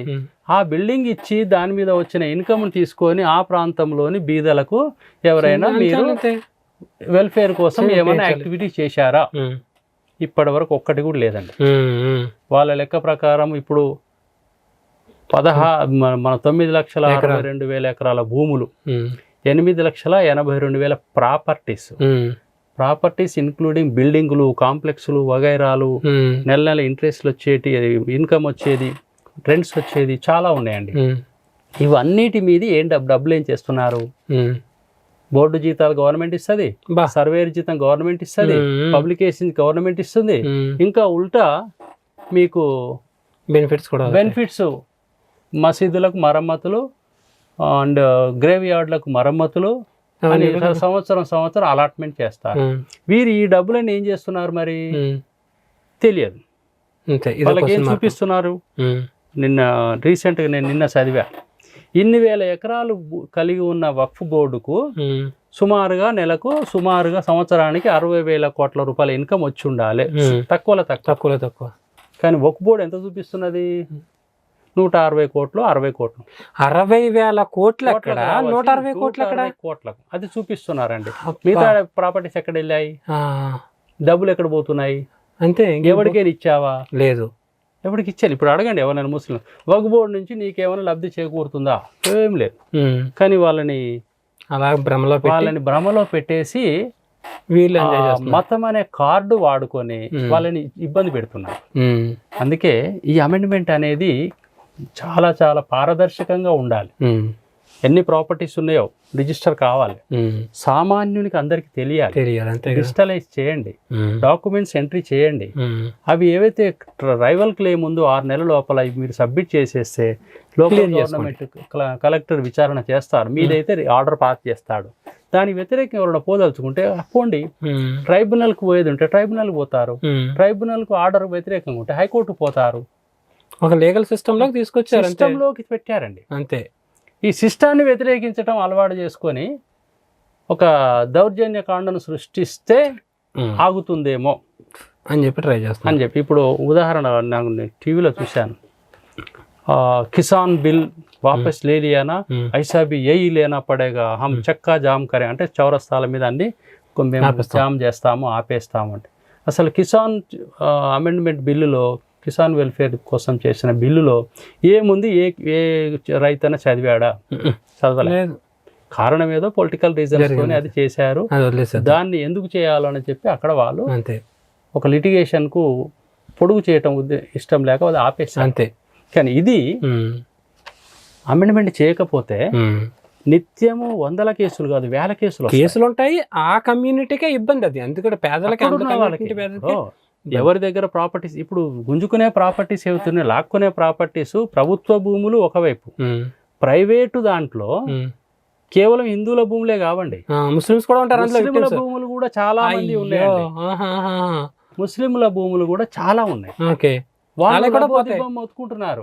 ఆ బిల్డింగ్ ఇచ్చి దాని మీద వచ్చిన ఇన్కమ్ తీసుకొని ఆ ప్రాంతంలోని బీదలకు ఎవరైనా మీరు వెల్ఫేర్ కోసం ఏమైనా యాక్టివిటీ చేశారా? ఇప్పటి వరకు ఒక్కటి కూడా లేదండి. వాళ్ళ లెక్క ప్రకారం ఇప్పుడు మన 9,62,000 ఎకరాల భూములు, 8,82,000 ప్రాపర్టీస్ ఇంక్లూడింగ్ బిల్డింగులు, కాంప్లెక్స్లు వగైరాలు, నెల నెల ఇంట్రెస్ట్లు వచ్చేటి, ఇన్కమ్ వచ్చేది, రెంట్స్ వచ్చేది చాలా ఉన్నాయండి. ఇవన్నిటి మీద డబ్బులు ఏం చేస్తున్నారు? బోర్డు జీతాలు గవర్నమెంట్ ఇస్తుంది, సర్వేర్ జీతం గవర్నమెంట్ ఇస్తుంది, పబ్లికేషన్ గవర్నమెంట్ ఇస్తుంది, ఇంకా ఉల్టా మీకు బెనిఫిట్స్ మసీదులకు మరమ్మతులు అండ్ గ్రేవ్ యార్డ్లకు మరమ్మతులు అని సంవత్సరం అలాట్మెంట్ చేస్తారు. వీరు ఈ డబ్బులను ఏం చేస్తున్నారు మరి తెలియదు. వాళ్ళకి ఏం చూపిస్తున్నారు? రీసెంట్గా నేను చదివా, ఇన్ని వేల ఎకరాలు కలిగి ఉన్న వక్ఫ్ బోర్డుకు సుమారుగా నెలకు సంవత్సరానికి 60,000 కోట్ల రూపాయల ఇన్కమ్ వచ్చి ఉండాలి. తక్కువ. కానీ వక్ఫ్ బోర్డు ఎంత చూపిస్తున్నది? 160 కోట్లు, 60 కోట్లు. 60,000 కోట్లు ఎక్కడ? 160 కోట్లకు అది చూపిస్తున్నారండి. మిగతా ప్రాపర్టీస్ ఎక్కడ వెళ్ళాయి? డబ్బులు ఎక్కడ పోతున్నాయి? అంతే. ఎవరికైనా ఇచ్చావా? లేదు. ఎవరికి ఇచ్చాను? ఇప్పుడు అడగండి ఎవరైనా ముస్లిం, వక్ఫ్ బోర్డు నుంచి నీకేమైనా లబ్ధి చేకూరుతుందా? ఏం లేదు. కానీ వాళ్ళని భ్రమలో పెట్టేసి వీళ్ళు మతం అనే కార్డు వాడుకొని వాళ్ళని ఇబ్బంది పెడుతున్నారు. అందుకే ఈ అమెండ్మెంట్ అనేది చాలా చాలా పారదర్శకంగా ఉండాలి. ఎన్ని ప్రాపర్టీస్ ఉన్నాయో రిజిస్టర్ కావాలి, సామాన్యునికి అందరికి తెలియాలి. డిజిటలైజ్ చేయండి, డాక్యుమెంట్స్ ఎంట్రీ చేయండి. అవి ఏవైతే రైవల్ క్లెయిమ్ ఉందో 6 నెలల లోపల మీరు సబ్మిట్ చేసేస్తే లోకల్ గవర్నమెంట్ కలెక్టర్ విచారణ చేస్తారు, మీదైతే ఆర్డర్ పాస్ చేస్తాడు. దాని వ్యతిరేకంగా ఎవరైనా పోదలుచుకుంటే పోండి, ట్రైబ్యునల్కి పోయేది ఉంటే ట్రైబ్యునల్ పోతారు, ట్రైబ్యునల్కు ఆర్డర్ వ్యతిరేకంగా ఉంటే హైకోర్టు పోతారు. ఒక లీగల్ సిస్టంలోకి తీసుకొచ్చారు, సిస్టంలోకి పెట్టారండి. అంతే. ఈ సిస్టాన్ని వ్యతిరేకించడం అలవాటు చేసుకొని ఒక దౌర్జన్య కాండను సృష్టిస్తే ఆగుతుందేమో అని చెప్పి ట్రై చేస్తాను. ఇప్పుడు ఉదాహరణ నాకు టీవీలో చూశాను, కిసాన్ బిల్ వాపస్ లే లియానా, ఐసా భీ యహీ లేనా పడేగా, హమ్ చక్కా జామ్ కరే అంటే చౌరస్తాల మీద అన్ని జామ్ చేస్తాము, ఆపేస్తాము అంటే. అసలు కిసాన్ అమెండ్మెంట్ బిల్లులో, కిసాన్ వెల్ఫేర్ కోసం చేసిన బిల్లులో ఏముంది? ఏ రైతైనా చదివాడా? చదవలేదు. కారణం ఏదో పొలిటికల్ రీజన్స్ తోనే అది చేశారు. దాన్ని ఎందుకు చేయాలని చెప్పి అక్కడ వాళ్ళు ఒక లిటిగేషన్ కు పొడుగు చేయటం ఇష్టం లేక అది ఆపేస్తారు. అంతే. కానీ ఇది అమెండ్మెంట్ చేయకపోతే నిత్యము 100 కేసులు కాదు 1000 కేసులు ఉంటాయి. ఆ కమ్యూనిటీకే ఇబ్బంది. అది అందుకని పేదలకి ఎవరి దగ్గర ప్రాపర్టీస్, ఇప్పుడు గుంజుకునే ప్రాపర్టీస్ ఏవుతున్నాయి, లాక్కునే ప్రాపర్టీస్ ప్రభుత్వ భూములు ఒకవైపు, ప్రైవేటు దాంట్లో కేవలం హిందువుల భూములే కావండి, ముస్లిమ్స్ కూడా ఉంటారు. ముస్లింల భూములు కూడా చాలా మంది ఉన్నాయండి. ముస్లింల భూములు కూడా చాలా ఉన్నాయి. ఓకే. వాళ్ళు కూడా మొత్తుకుంటున్నారు,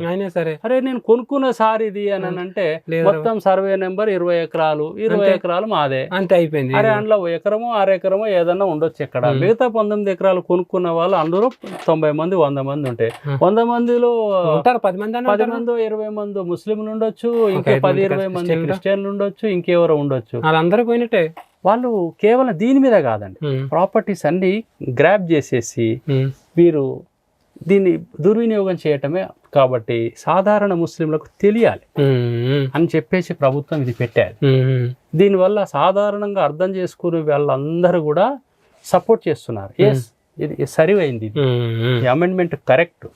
అరే నేను కొనుక్కున్న సార్ ఇది అని అంటే మొత్తం సర్వే నెంబర్ 20 ఎకరాలు, 20 ఎకరాలు మాదే, అంతే అయిపోయింది. అరే అందులో 1 ఎకరమో 6 ఎకరమో ఏదన్నా ఉండొచ్చు. ఇక్కడ మిగతా 19 ఎకరాలు కొనుక్కున్న వాళ్ళు అందులో 90 మంది 100 మంది ఉంటే 100 మందిలో 10 మందో 20 మందో ముస్లింలు ఉండొచ్చు, ఇంకా 10-20 మంది క్రిస్టియన్లు ఉండొచ్చు, ఇంకెవరో ఉండొచ్చు. వాళ్ళందరూ పోయినట్టే. వాళ్ళు కేవలం దీని మీద కాదండి, ప్రాపర్టీస్ అన్ని గ్రాబ్ చేసేసి వీరు దీన్ని దుర్వినియోగం చేయటమే. కాబట్టి సాధారణ ముస్లింలకు తెలియాలి అని చెప్పేసి ప్రభుత్వం ఇది పెట్టారు. దీనివల్ల సాధారణంగా అర్థం చేసుకునే వాళ్ళందరూ కూడా సపోర్ట్ చేస్తున్నారు. ఎస్ ఇది సరివైంది, అమెండ్మెంట్ కరెక్ట్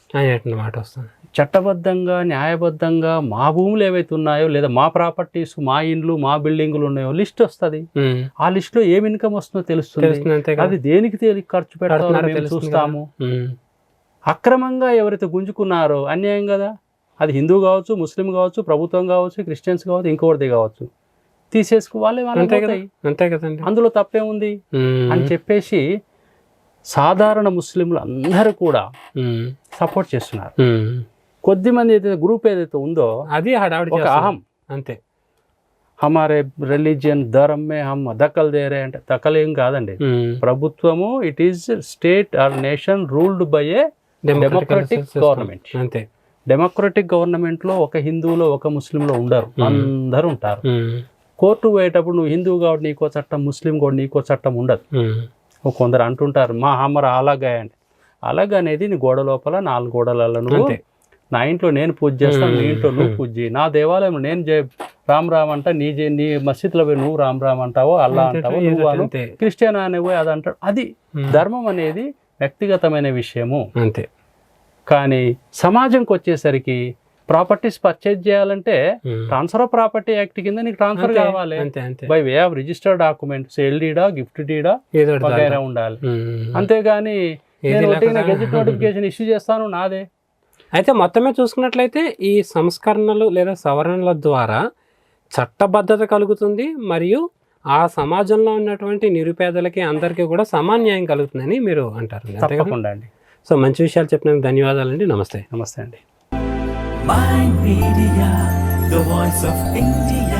మాట వస్తుంది. చట్టబద్ధంగా న్యాయబద్ధంగా మా భూములు ఏవైతే ఉన్నాయో లేదా మా ప్రాపర్టీస్, మా ఇండ్లు, మా బిల్డింగులు ఉన్నాయో లిస్ట్ వస్తుంది. ఆ లిస్ట్ లో ఏం ఇన్కమ్ వస్తుందో తెలుస్తుంది. అది దేనికి ఖర్చు పెడతామో చూస్తాము. అక్రమంగా ఎవరైతే గుంజుకున్నారో అన్యాయం కదా, అది హిందూ కావచ్చు, ముస్లిం కావచ్చు, ప్రభుత్వం కావచ్చు, క్రిస్టియన్స్ కావచ్చు, ఇంకోటిది కావచ్చు, తీసేసుకోవాలి. అంతే కదండి, అందులో తప్పేముంది అని చెప్పేసి సాధారణ ముస్లింలు అందరూ కూడా సపోర్ట్ చేస్తున్నారు. కొద్దిమంది ఏదైతే గ్రూప్ ఏదైతే ఉందో అది హడావిడి ఒక చేస్తారు. అహం, అంతే. హమారే రిలీజియన్ ధర్మ్ మే హమ్ దఖల్ దే రే అంటే దఖల్ ఏం కాదండి. ప్రభుత్వము it is state or nation ruled by a democratic government. అంతే. డెమోక్రటిక్ గవర్నమెంట్ లో ఒక హిందువులో ఒక ముస్లింలో ఉండరు, అందరూ ఉంటారు. కోర్టు పోయేటప్పుడు నువ్వు హిందువు కాబట్టి నీకో చట్టం, ముస్లిం కూడా నీకో చట్టం ఉండదు. కొందరు అంటుంటారు మా హమర అలాగా అంటే, అలాగ అనేది నీ గోడ లోపల 4 గోడలలో నువ్వు నా ఇంట్లో నేను పూజ చేస్తాను, నీ ఇంట్లో నువ్వు పూజ చేయి, నా దేవాలయం నేను రామ్ రామ్ అంటా, నీ మసీదులో పోయి నువ్వు రామ్ రామ్ అంటావో, అల్లా అంటావో, నువ్వు క్రిస్టియన్ అనేవో అది అంటాడు. అది ధర్మం అనేది వ్యక్తిగతమైన విషయము. అంతే. కానీ సమాజంకి వచ్చేసరికి ప్రాపర్టీస్ పర్చేజ్ చేయాలంటే ట్రాన్స్ఫర్ ఆఫ్ ప్రాపర్టీ యాక్ట్ కింద నీకు ట్రాన్స్ఫర్ కావాలి. By way of registered document, sale డీడా, గిఫ్ట్ డీడా వగైరా ఉండాలి. అంతేగాని గెజెట్ నోటిఫికేషన్ ఇష్యూ చేస్తాను నాదే. అయితే మొత్తమే చూసుకున్నట్లయితే ఈ సంస్కరణలు లేదా సవరణల ద్వారా చట్టబద్ధత కలుగుతుంది, మరియు ఆ సమాజంలో ఉన్నటువంటి నిరుపేదలకి అందరికీ కూడా సమాన్యాయం కలుగుతుందని మీరు అంటారు. తప్పకుండా అండి. సో మంచి విషయాలు చెప్పినందుకు ధన్యవాదాలండి. నమస్తే. నమస్తే అండి. Mind Media, the voice of India.